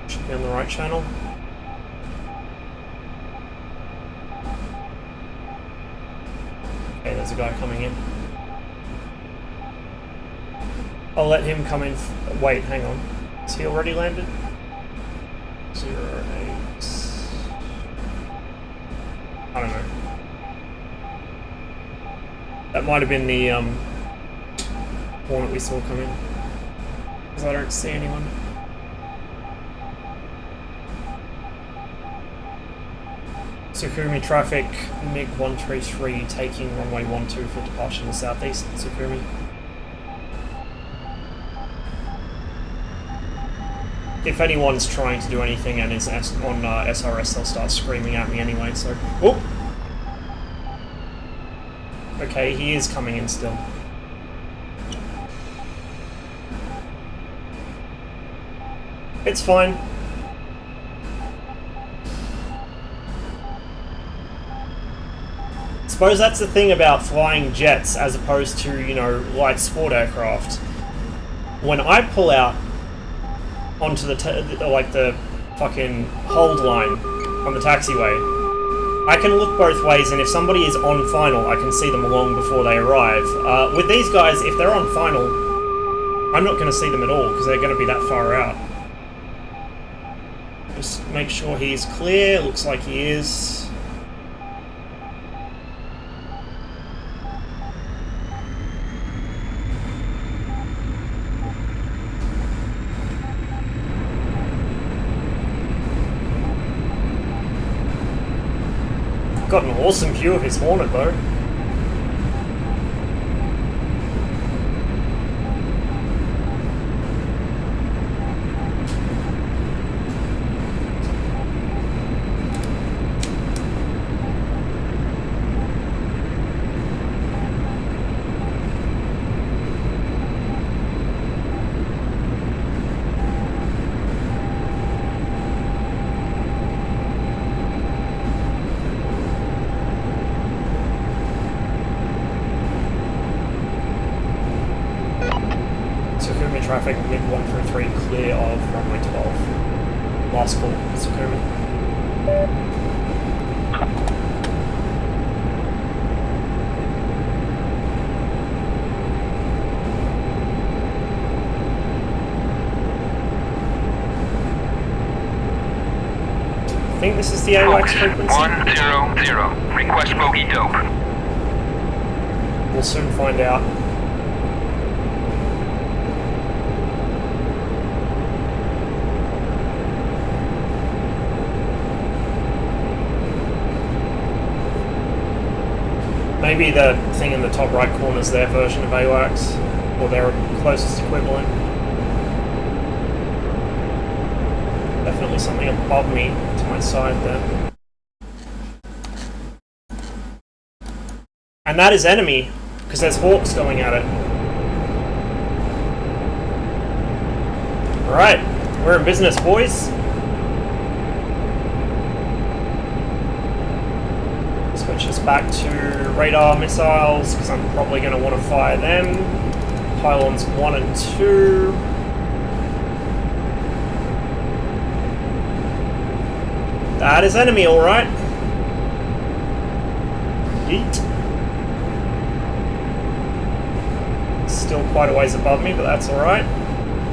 Should be on the right channel. Okay, there's a guy coming in. I'll let him come in. Wait, hang on. Is he already landed? 08. I don't know. That might have been the one that we saw come in. Because I don't see anyone. Sukumi traffic, MiG-133 taking runway 12 for departure in the southeast. Sukumi. If anyone's trying to do anything and is on SRS, they'll start screaming at me anyway, so... Oh! Okay, he is coming in still. It's fine. Suppose that's the thing about flying jets as opposed to, you know, light sport aircraft. When I pull out onto the fucking hold line on the taxiway, I can look both ways, and if somebody is on final, I can see them long before they arrive. With these guys, if they're on final, I'm not going to see them at all because they're going to be that far out. Just make sure he's clear. Looks like he is. Awesome view of his Hornet though. Traffic MiG-133 clear of runway 12. Last call, Sakumi. I think this is the AWACS frequency. 100. Request bogey dope. We'll soon find out. Maybe the thing in the top right corner is their version of AWACS, or their closest equivalent. Definitely something above me, to my side there. And that is enemy, because there's hawks going at it. Alright, we're in business, boys. Switch us back to radar missiles, because I'm probably going to want to fire them. Pylons 1 and 2. That is enemy, alright. Yeet. Still quite a ways above me, but that's alright.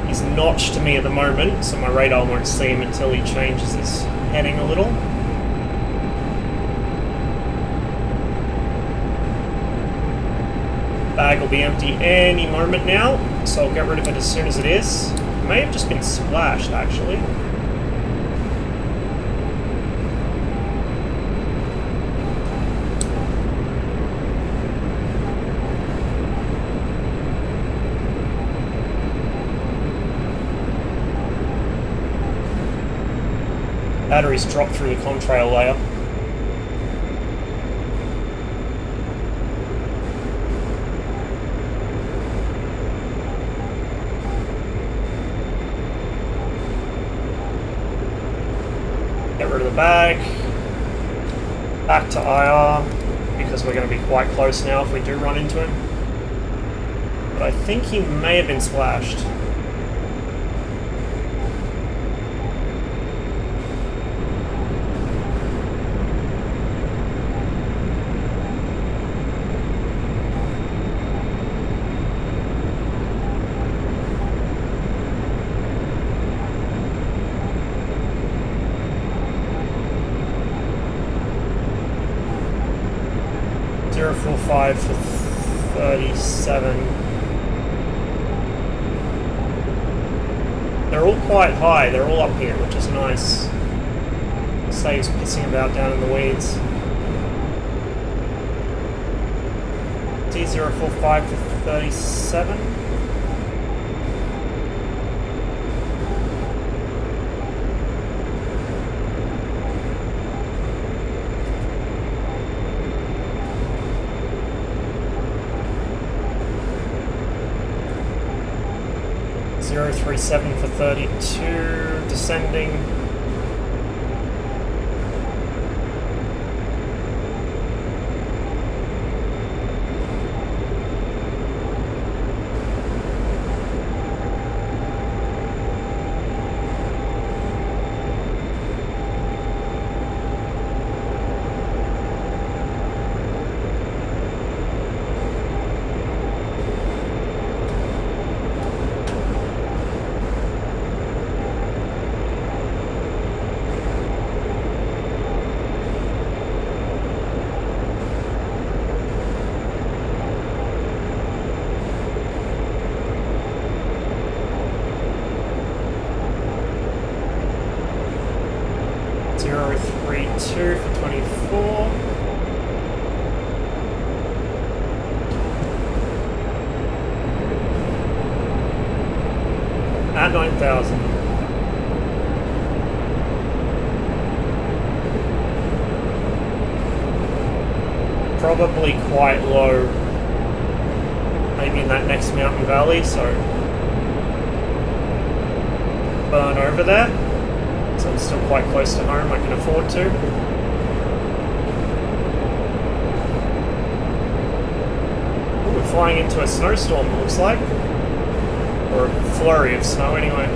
He's notched to me at the moment, so my radar won't see him until he changes his heading a little. Bag will be empty any moment now, so I'll get rid of it as soon as it is. It may have just been splashed, actually. Batteries drop through the contrail layer. Get rid of the bag. Back to IR, because we're going to be quite close now if we do run into him. But I think he may have been splashed. .45 for 37. They're all quite high, they're all up here, which is nice. Saves pissing about down in the weeds. T045 for 37. .037 for 32, descending. .032 for 24. at 9,000. Probably quite low. Maybe in that next mountain valley, so burn over there. So I'm still quite close to home, I can afford to. Ooh, we're flying into a snowstorm, it looks like. Or a flurry of snow, anyway.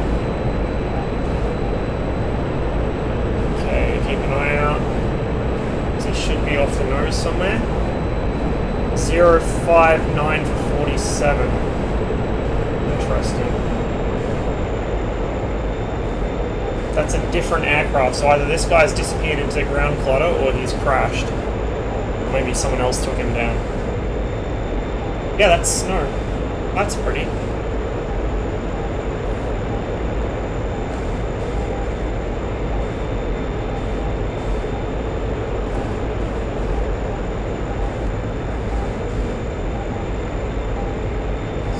Okay, keep an eye out. It should be off the nose somewhere. 059 for 47. Interesting. That's a different aircraft, so either this guy's disappeared into ground clutter or he's crashed. Maybe someone else took him down. Yeah, that's snow. That's pretty.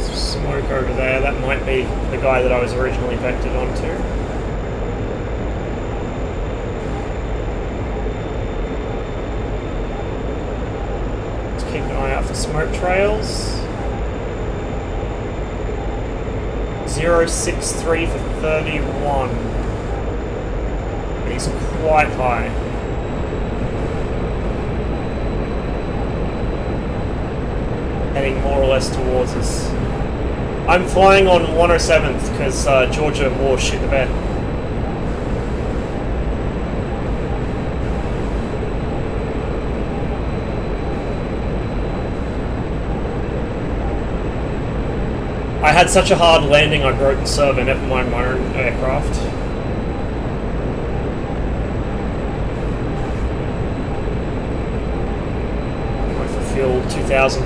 Smoke over there, that might be the guy that I was originally vectored onto. Keep an eye out for smoke trails. 063 for 31. He's quite high. Heading more or less towards us. I'm flying on 107th because Georgia War shit the bed. I had such a hard landing I broke the server, never mind my own aircraft. Wait for fuel, 2000.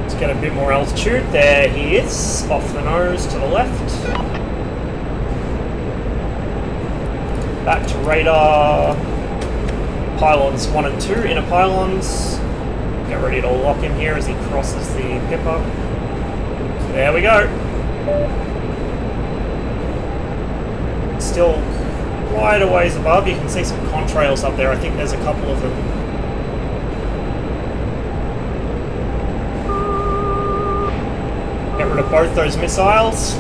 Let's get a bit more altitude. There he is, off the nose to the left. Back to radar. Pylons 1 and 2, inner pylons. Get ready to lock him here as he crosses the pipper. There we go. Still quite a ways above. You can see some contrails up there. I think there's a couple of them. Get rid of both those missiles.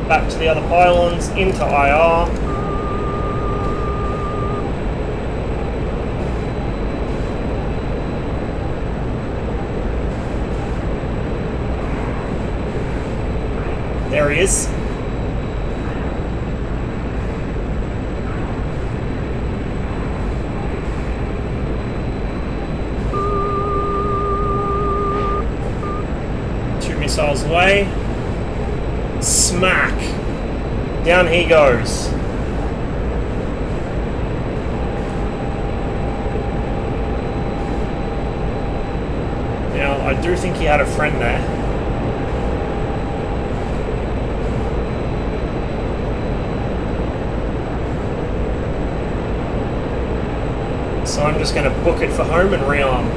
Back to the other pylons, into IR. There he is. Two missiles away. Smack. Down he goes. Now, I do think he had a friend there. So I'm just going to book it for home and rearm.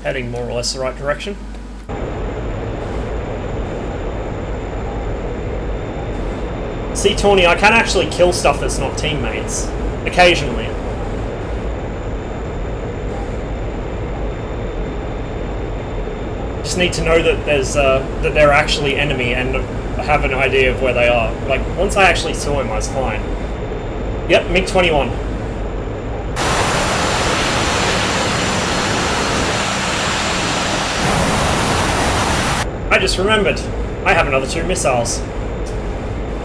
Heading more or less the right direction. See, Tawny, I can actually kill stuff that's not teammates. Occasionally. Just need to know that there's that they're actually enemy and have an idea of where they are. Like, once I actually saw him, I was fine. Yep, MiG-21. I just remembered. I have another 2 missiles.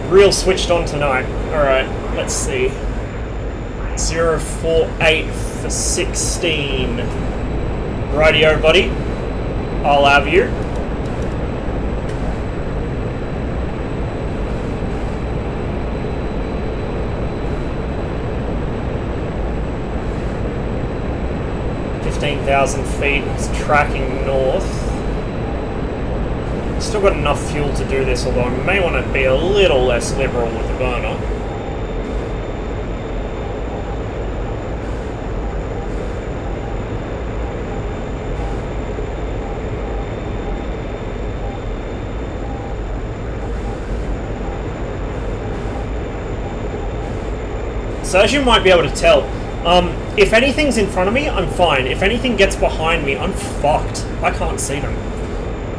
Real switched on tonight. Alright, let's see. 048 for 16. Rightio, buddy. I'll have you. 15,000 feet. It's tracking north. Still got enough fuel to do this, although I may want to be a little less liberal with the burner. So as you might be able to tell, if anything's in front of me, I'm fine. If anything gets behind me, I'm fucked. I can't see them.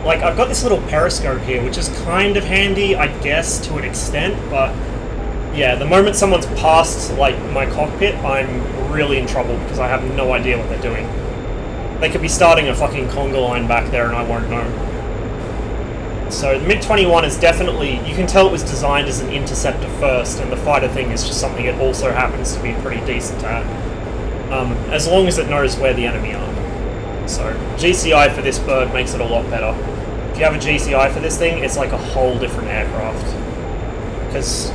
Like, I've got this little periscope here, which is kind of handy, I guess, to an extent, but yeah, the moment someone's past, like, my cockpit, I'm really in trouble because I have no idea what they're doing. They could be starting a fucking conga line back there and I won't know. So the MiG-21 is definitely, you can tell it was designed as an interceptor first, and the fighter thing is just something it also happens to be pretty decent at. As long as it knows where the enemy are. So GCI for this bird makes it a lot better. If you have a GCI for this thing, it's like a whole different aircraft. Because,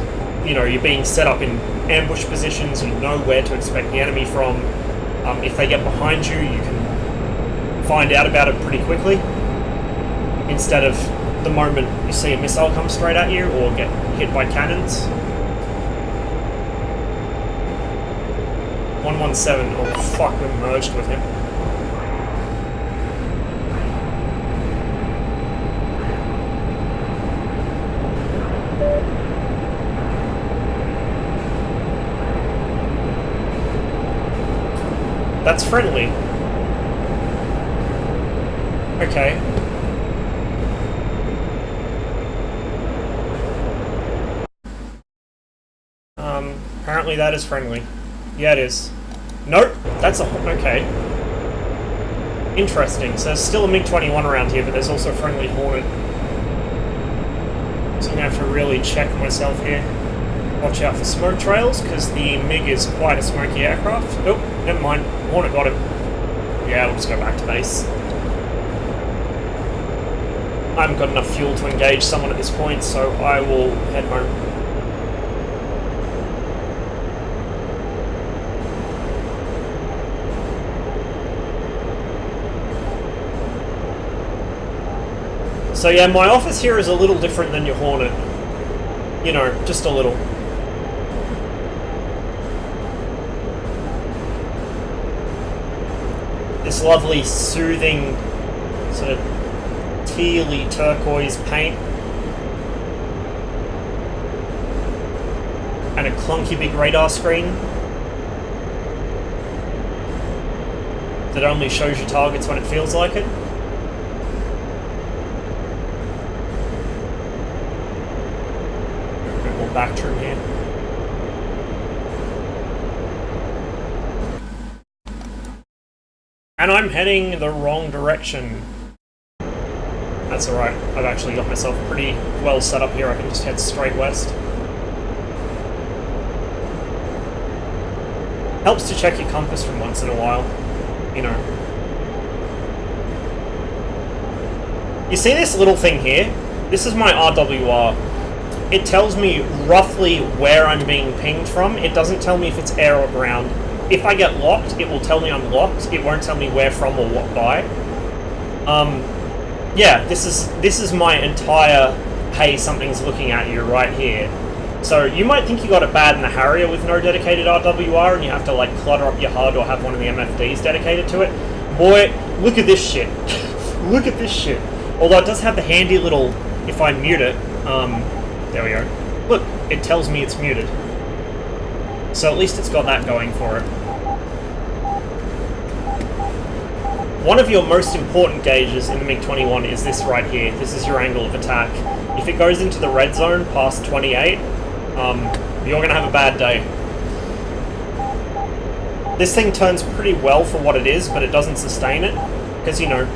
you know, you're being set up in ambush positions, you know where to expect the enemy from. If they get behind you, you can find out about it pretty quickly. Instead of the moment you see a missile come straight at you or get hit by cannons. 117, oh fuck, we merged with him. That's friendly. Okay. Apparently that is friendly. Yeah, it is. Nope, that's a... okay. Interesting. So there's still a MiG-21 around here, but there's also a friendly Hornet. So I'm going to have to really check myself here. Watch out for smoke trails, because the MiG is quite a smoky aircraft. Oh, never mind. Hornet got him. Yeah, we'll just go back to base. I haven't got enough fuel to engage someone at this point, so I will head home. So yeah, my office here is a little different than your Hornet. You know, just a little. This lovely, soothing, sort of tealy turquoise paint. And a clunky big radar screen that only shows you targets when it feels like it. Back trim here. And I'm heading the wrong direction. That's alright. I've actually got myself pretty well set up here. I can just head straight west. Helps to check your compass from once in a while. You know. You see this little thing here? This is my RWR. It tells me roughly where I'm being pinged from. It doesn't tell me if it's air or ground. If I get locked, it will tell me I'm locked. It won't tell me where from or what by. Yeah, this is my entire hey, something's looking at you right here. So you might think you got it bad in the Harrier with no dedicated RWR and you have to like clutter up your HUD or have one of the MFDs dedicated to it. Boy, look at this shit. Look at this shit. Although it does have the handy little, if I mute it, there we go. Look, it tells me it's muted. So at least it's got that going for it. One of your most important gauges in the MiG-21 is this right here. This is your angle of attack. If it goes into the red zone past 28, you're going to have a bad day. This thing turns pretty well for what it is, but it doesn't sustain it. Because, you know,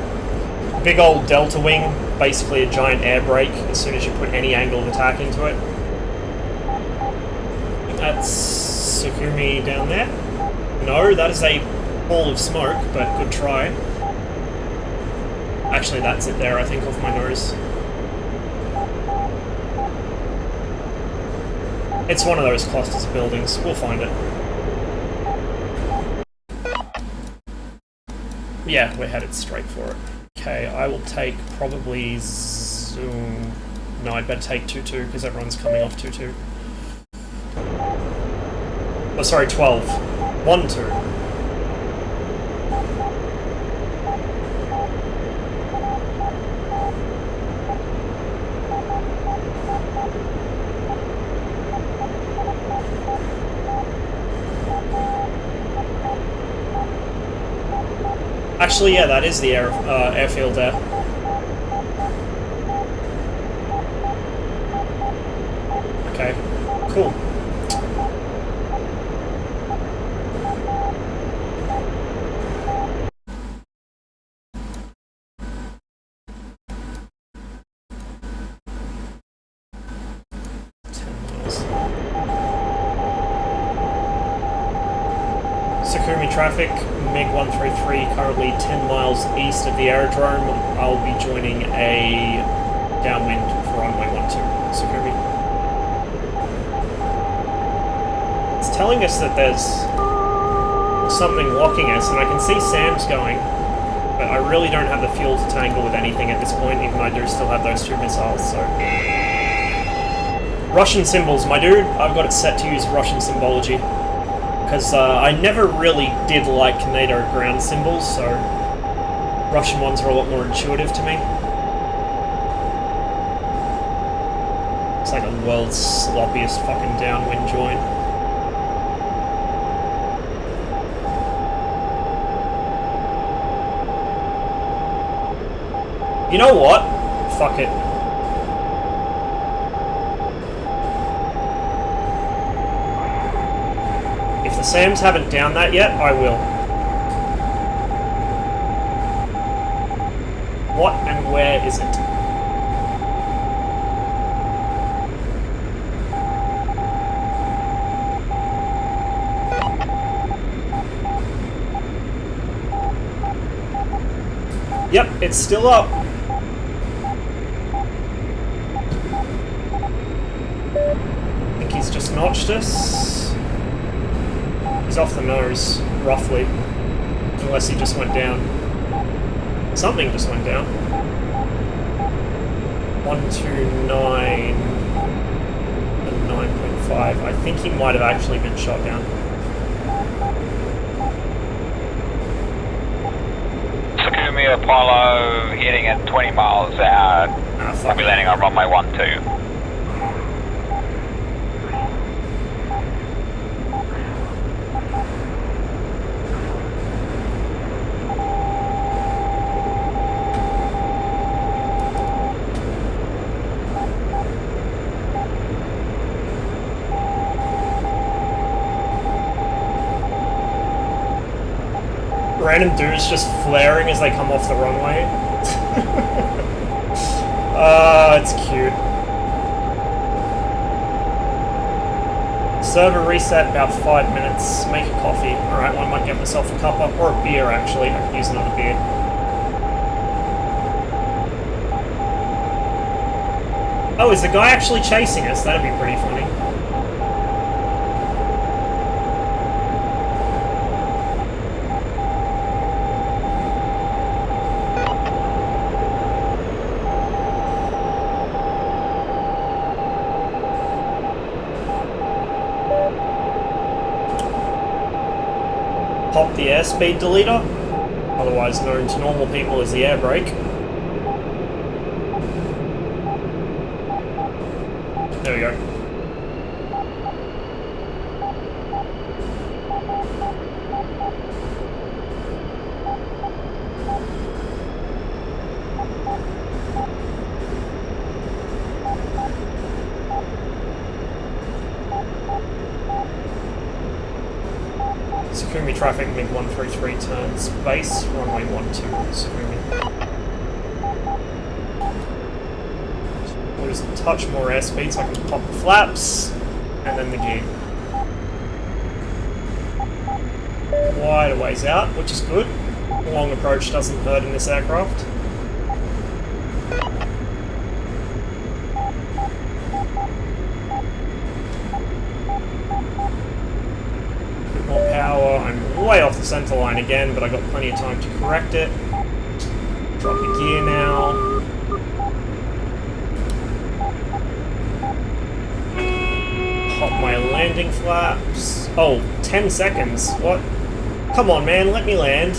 big old delta wing, basically a giant air brake as soon as you put any angle of attack into it. That's Sukumi down there. No, that is a ball of smoke, but good try. Actually, that's it there, I think, off my nose. It's one of those clusters of buildings. We'll find it. Yeah, we're headed straight for it. Okay, I will take probably zoom. No, I'd better take 2-2 because everyone's coming off 2-2. Oh, sorry, 12. 1-2. Actually, yeah, that is the airfield there. Okay, cool. Sakumi traffic, MiG-133 currently 10 miles east of the aerodrome. I'll be joining a downwind for runway 12, Sakumi. It's telling us that there's something locking us, and I can see Sam's going, but I really don't have the fuel to tangle with anything at this point, even though I do still have those 2 missiles, so... Russian symbols, my dude. I've got it set to use Russian symbology. Because I never really did like NATO ground symbols, so Russian ones are a lot more intuitive to me. It's like the world's sloppiest fucking downwind join. You know what? Fuck it. If the SAMs haven't down that yet, I will. What and where is it? Yep, it's still up. I think he's just notched us. He's off the nose, roughly. Unless he just went down. Something just went down. 129 and 9.5. I think he might have actually been shot down. Sakumi Apollo heading at 20 miles an hour. I'll be landing on runway 12. Random dudes just flaring as they come off the runway. It's cute. Server reset about 5 minutes. Make a coffee. Alright, well, I might get myself a cuppa, or a beer actually. I could use another beer. Oh, is the guy actually chasing us? That'd be pretty funny. Pop the airspeed deleter, otherwise known to normal people as the air brake. There we go. Sakumi traffic, MiG-133 turns base, runway 12, Sakumi. Lose a touch more airspeed so I can pop the flaps, and then the gear. Quite a ways out, which is good. A long approach doesn't hurt in this aircraft. More power, I'm way off the center centerline again, but I got plenty of time to correct it. Drop the gear now. Pop my landing flaps. Oh, 10 seconds. What? Come on, man, let me land.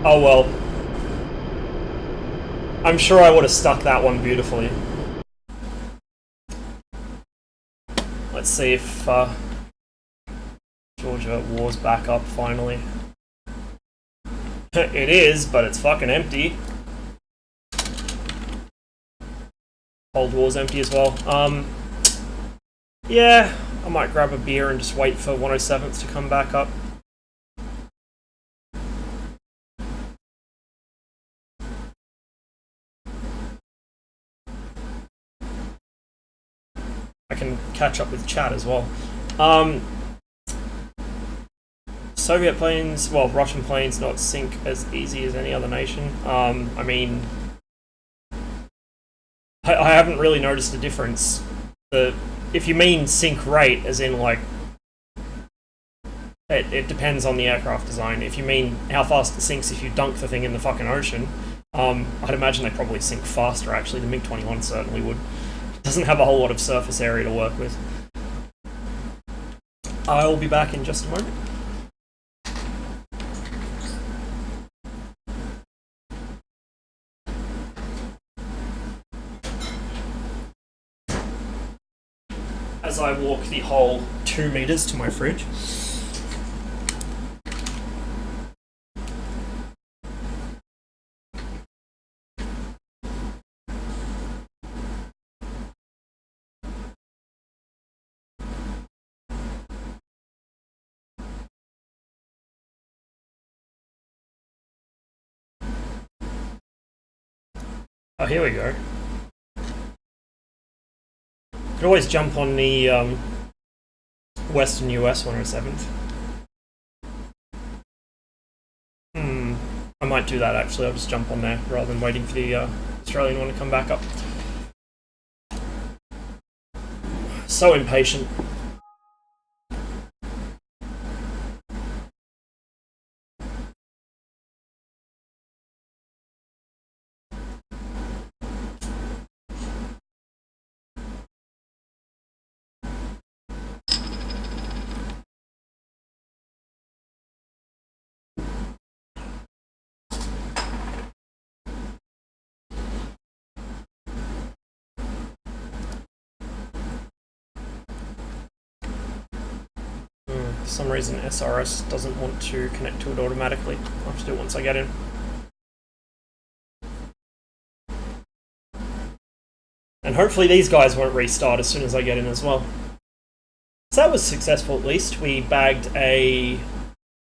Oh well. I'm sure I would have stuck that one beautifully. Let's see if Georgia war's back up finally. It is, but it's fucking empty. Cold War's empty as well. Yeah, I might grab a beer and just wait for 107th to come back up. I can catch up with chat as well. Soviet planes, well, Russian planes not sink as easy as any other nation. I mean, I haven't really noticed a difference. If you mean sink rate, as in like, it depends on the aircraft design. If you mean how fast it sinks if you dunk the thing in the fucking ocean, I'd imagine they probably sink faster actually. The MiG-21 certainly would. It doesn't have a whole lot of surface area to work with. I'll be back in just a moment. As I walk the whole 2 meters to my fridge. Oh, here we go. Could always jump on the Western US 107th. I might do that actually. I'll just jump on there rather than waiting for the Australian one to come back up. So impatient. For some reason SRS doesn't want to connect to it automatically. I'll have to do it once I get in. And hopefully these guys won't restart as soon as I get in as well. So that was successful at least. We bagged it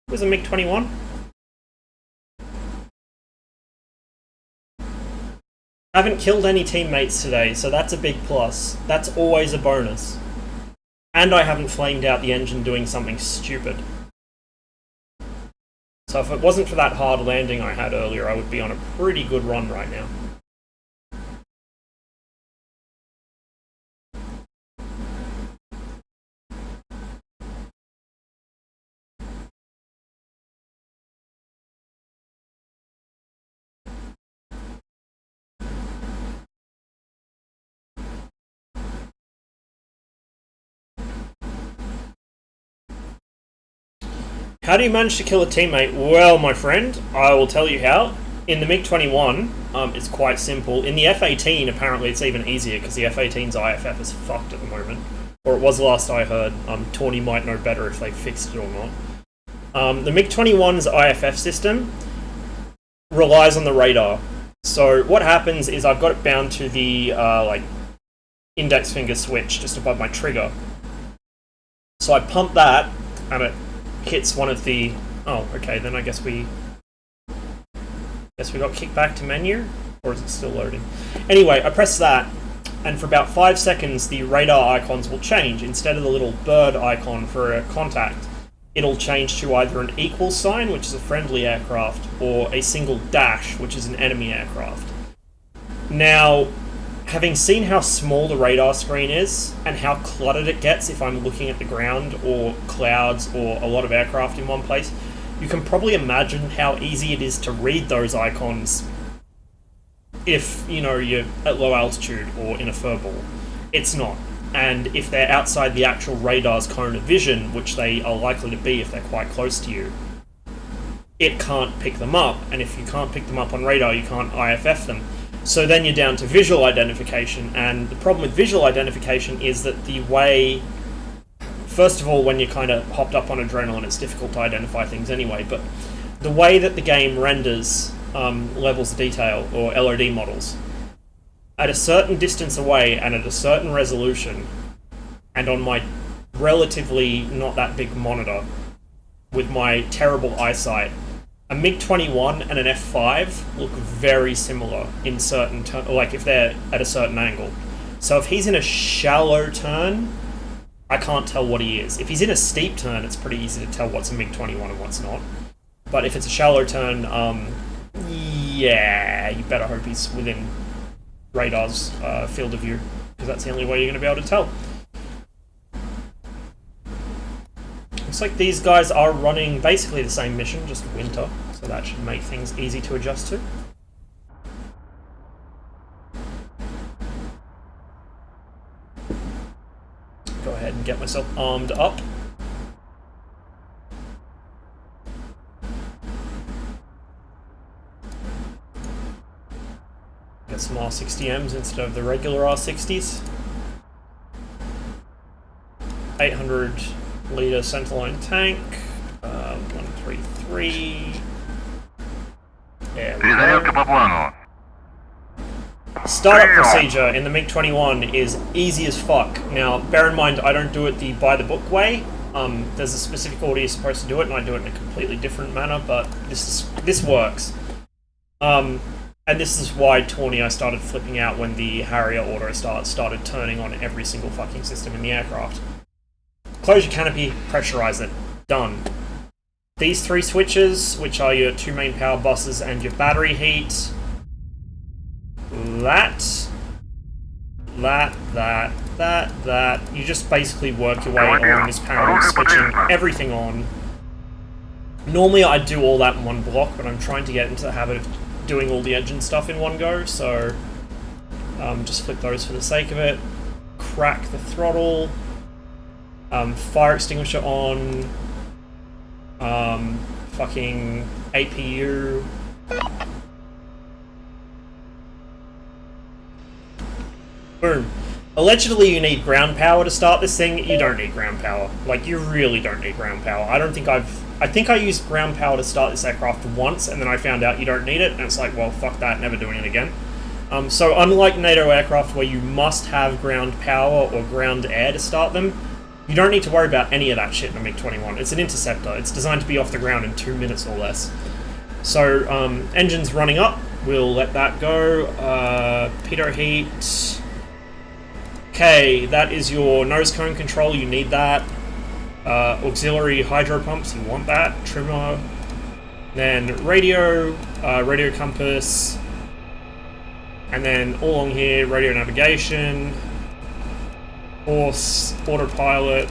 was a MiG-21? Haven't killed any teammates today, so that's a big plus. That's always a bonus. And I haven't flamed out the engine doing something stupid. So if it wasn't for that hard landing I had earlier, I would be on a pretty good run right now. How do you manage to kill a teammate? Well, my friend, I will tell you how. In the MiG-21, it's quite simple. In the F-18, apparently it's even easier because the F-18's IFF is fucked at the moment. Or it was last I heard. Tawny might know better if they fixed it or not. The MiG-21's IFF system relies on the radar. So what happens is I've got it bound to the index finger switch just above my trigger. So I pump that and it hits one of the... Oh, okay, then I guess we got kicked back to menu? Or is it still loading? Anyway, I press that, and for about 5 seconds the radar icons will change. Instead of the little bird icon for a contact, it'll change to either an equal sign, which is a friendly aircraft, or a single dash, which is an enemy aircraft. Now, having seen how small the radar screen is, and how cluttered it gets if I'm looking at the ground, or clouds, or a lot of aircraft in one place, you can probably imagine how easy it is to read those icons if, you know, you're at low altitude or in a furball. It's not. And if they're outside the actual radar's cone of vision, which they are likely to be if they're quite close to you, it can't pick them up. And if you can't pick them up on radar, you can't IFF them. So then you're down to visual identification. And the problem with visual identification is that the way... First of all, when you're kind of hopped up on adrenaline, it's difficult to identify things anyway, but the way that the game renders levels of detail, or LOD models, at a certain distance away and at a certain resolution, and on my relatively not that big monitor, with my terrible eyesight, a MiG-21 and an F-5 look very similar in certain like if they're at a certain angle. So if he's in a shallow turn, I can't tell what he is. If he's in a steep turn, it's pretty easy to tell what's a MiG-21 and what's not. But if it's a shallow turn, yeah, you better hope he's within radar's field of view, because that's the only way you're going to be able to tell. Looks like these guys are running basically the same mission, just winter, so that should make things easy to adjust to. Go ahead and get myself armed up. Get some R60Ms instead of the regular R60s. 800 litre centerline tank. 133. There we Перезарядка go. по плану. Startup procedure in the MiG-21 is easy as fuck. Now, bear in mind, I don't do it the by-the-book way. There's a specific order you're supposed to do it, and I do it in a completely different manner, but this works. And this is why Tawny I started flipping out when the Harrier auto started turning on every single fucking system in the aircraft. Close your canopy, pressurize it. Done. These three switches, which are your two main power buses and your battery heat, that, you just basically work your way along this panel, switching everything on. Normally I'd do all that in one block, but I'm trying to get into the habit of doing all the engine stuff in one go, so just flip those for the sake of it. Crack the throttle, fire extinguisher on, fucking APU. Boom. Allegedly you need ground power to start this thing. You don't need ground power. Like, you really don't need ground power. I think I used ground power to start this aircraft once, and then I found out you don't need it, and it's like, well, fuck that, never doing it again. So unlike NATO aircraft where you must have ground power or ground air to start them, you don't need to worry about any of that shit in a MiG-21. It's an interceptor. It's designed to be off the ground in 2 minutes or less. So, engine's running up. We'll let that go. Pitot heat. Okay, that is your nose cone control. You need that. Auxiliary hydro pumps. You want that. Trimmer. Then radio. Radio compass. And then all along here, radio navigation. Horse, autopilot,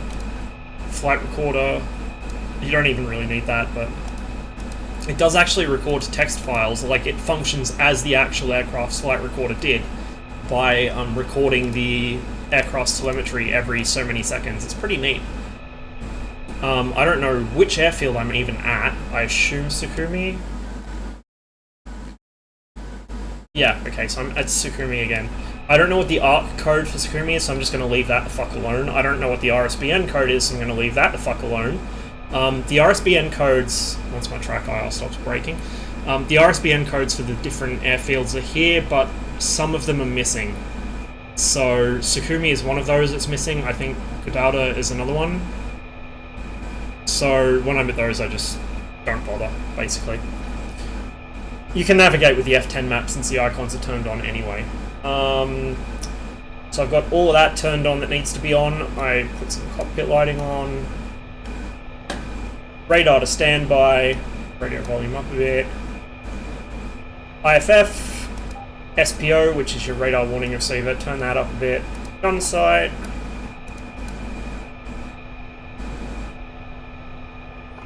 flight recorder. You don't even really need that, but it does actually record text files. Like, it functions as the actual aircraft's flight recorder did by recording the aircraft's telemetry every so many seconds. It's pretty neat. I don't know which airfield I'm even at. I assume Sukhumi? Yeah, okay, so I'm at Sukhumi again. I don't know what the ARC code for Sukhumi is, so I'm just going to leave that the fuck alone. I don't know what the RSBN code is, so I'm going to leave that the fuck alone. The RSBN codes... Once my track IR stops breaking. The RSBN codes for the different airfields are here, but some of them are missing. So Sukhumi is one of those that's missing. I think Kodada is another one. So when I'm at those, I just don't bother, basically. You can navigate with the F10 map since the icons are turned on anyway. So I've got all of that turned on that needs to be on. I put some cockpit lighting on. Radar to standby. Radio volume up a bit. IFF. SPO, which is your radar warning receiver. Turn that up a bit. Gun sight.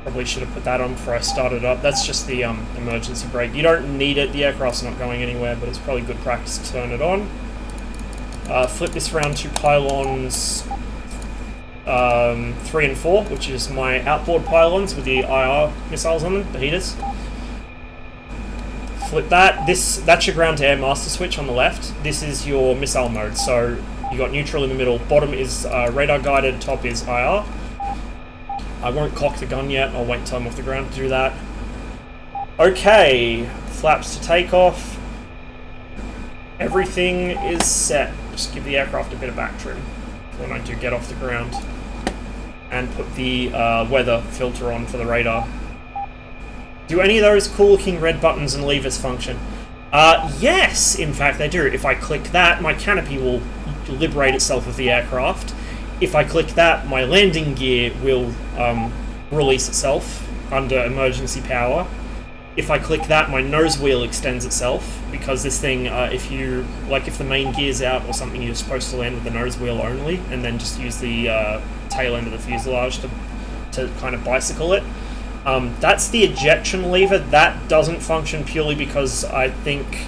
Probably should have put that on before I started up. That's just the emergency brake. You don't need it. The aircraft's not going anywhere, but it's probably good practice to turn it on. Flip this around to pylons 3 and 4, which is my outboard pylons with the IR missiles on them, the heaters. Flip that. That's your ground to air master switch on the left. This is your missile mode. So you got neutral in the middle. Bottom is radar guided. Top is IR. I won't cock the gun yet. I'll wait until I'm off the ground to do that. Okay, flaps to takeoff. Everything is set. Just give the aircraft a bit of back trim when I do get off the ground. And put the weather filter on for the radar. Do any of those cool looking red buttons and levers function? Yes, in fact they do. If I click that, my canopy will liberate itself of the aircraft. If I click that, my landing gear will release itself under emergency power. If I click that, my nose wheel extends itself, because this thing, if the main gear's out or something, you're supposed to land with the nose wheel only, and then just use the tail end of the fuselage to kind of bicycle it. That's the ejection lever. That doesn't function purely because I think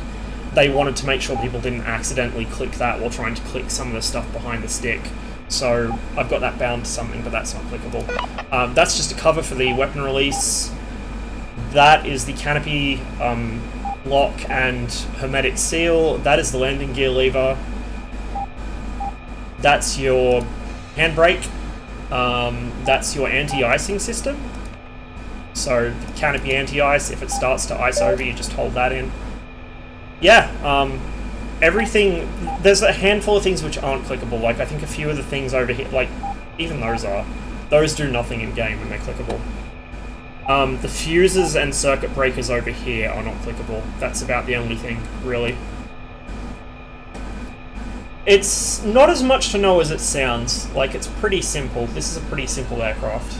they wanted to make sure people didn't accidentally click that while trying to click some of the stuff behind the stick. So I've got that bound to something, but that's not clickable. That's just a cover for the weapon release. That is the canopy lock and hermetic seal. That is the landing gear lever. That's your handbrake. That's your anti-icing system. So the canopy anti-ice, if it starts to ice over, you just hold that in. Yeah, everything, there's a handful of things which aren't clickable, like I think a few of the things over here, like, even those are. Those do nothing in game and they're clickable. The fuses and circuit breakers over here are not clickable. That's about the only thing, really. It's not as much to know as it sounds. Like, it's pretty simple. This is a pretty simple aircraft.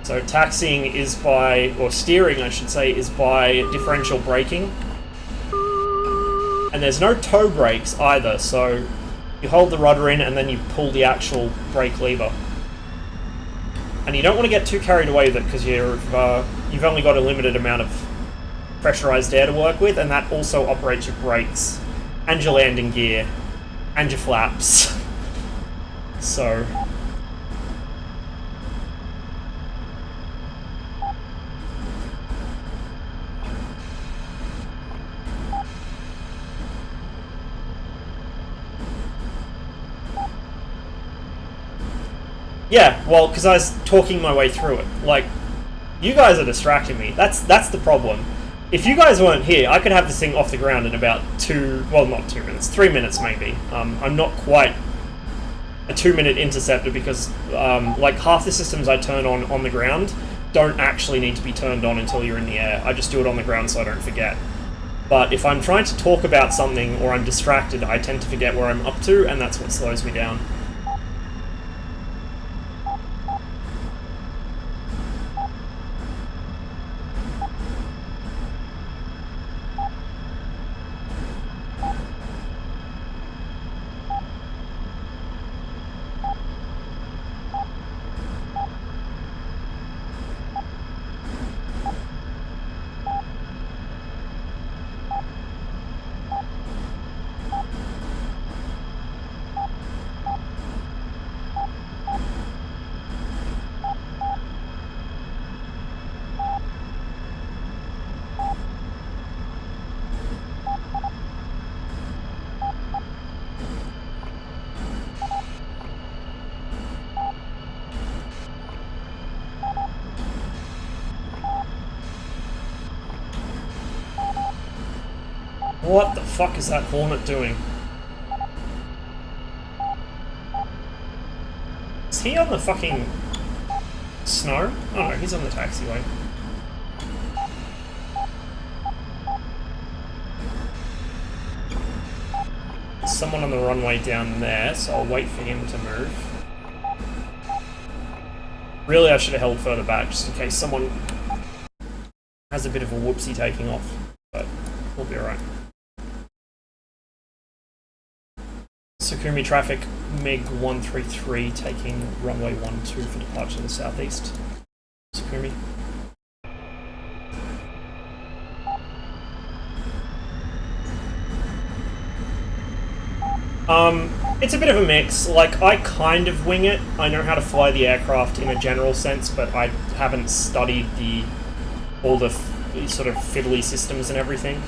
So taxiing is by, or steering I should say, is by differential braking. And there's no toe brakes either, so you hold the rudder in and then you pull the actual brake lever. And you don't want to get too carried away with it because you've only got a limited amount of pressurized air to work with, and that also operates your brakes, and your landing gear, and your flaps. So... yeah, well, because I was talking my way through it. Like, you guys are distracting me. That's the problem. If you guys weren't here, I could have this thing off the ground in about 3 minutes maybe. I'm not quite a 2-minute interceptor because, like, half the systems I turn on the ground don't actually need to be turned on until you're in the air. I just do it on the ground so I don't forget. But if I'm trying to talk about something or I'm distracted, I tend to forget where I'm up to, and that's what slows me down. What the fuck is that Hornet doing? Is he on the fucking snow? Oh no, he's on the taxiway. someone on the runway down there, so I'll wait for him to move. Really, I should have held further back just in case someone has a bit of a whoopsie taking off, but we'll be alright. Sakumi traffic, MiG-133 taking runway 12 for departure to the southeast. Sakumi. It's a bit of a mix. Like, I kind of wing it. I know how to fly the aircraft in a general sense, but I haven't studied all the sort of fiddly systems and everything.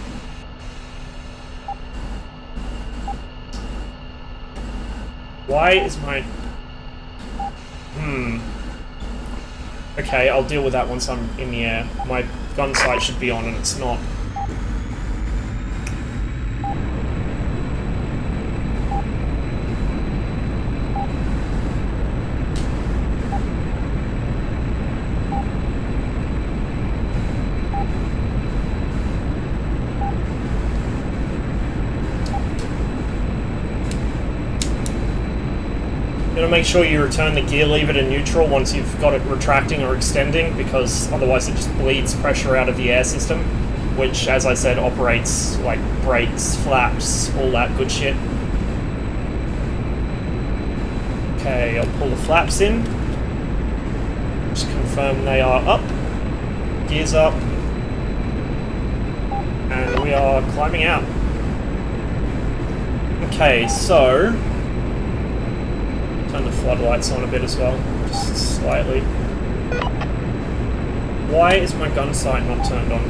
Why is my... Okay, I'll deal with that once I'm in the air. My gun sight should be on and it's not. Make sure you return the gear lever to neutral once you've got it retracting or extending, because otherwise it just bleeds pressure out of the air system, which, as I said, operates like brakes, flaps, all that good shit. Okay, I'll pull the flaps in. Just confirm they are up. Gears up. And we are climbing out. Okay, so... turn the floodlights on a bit as well, just slightly. Why is my gun sight not turned on?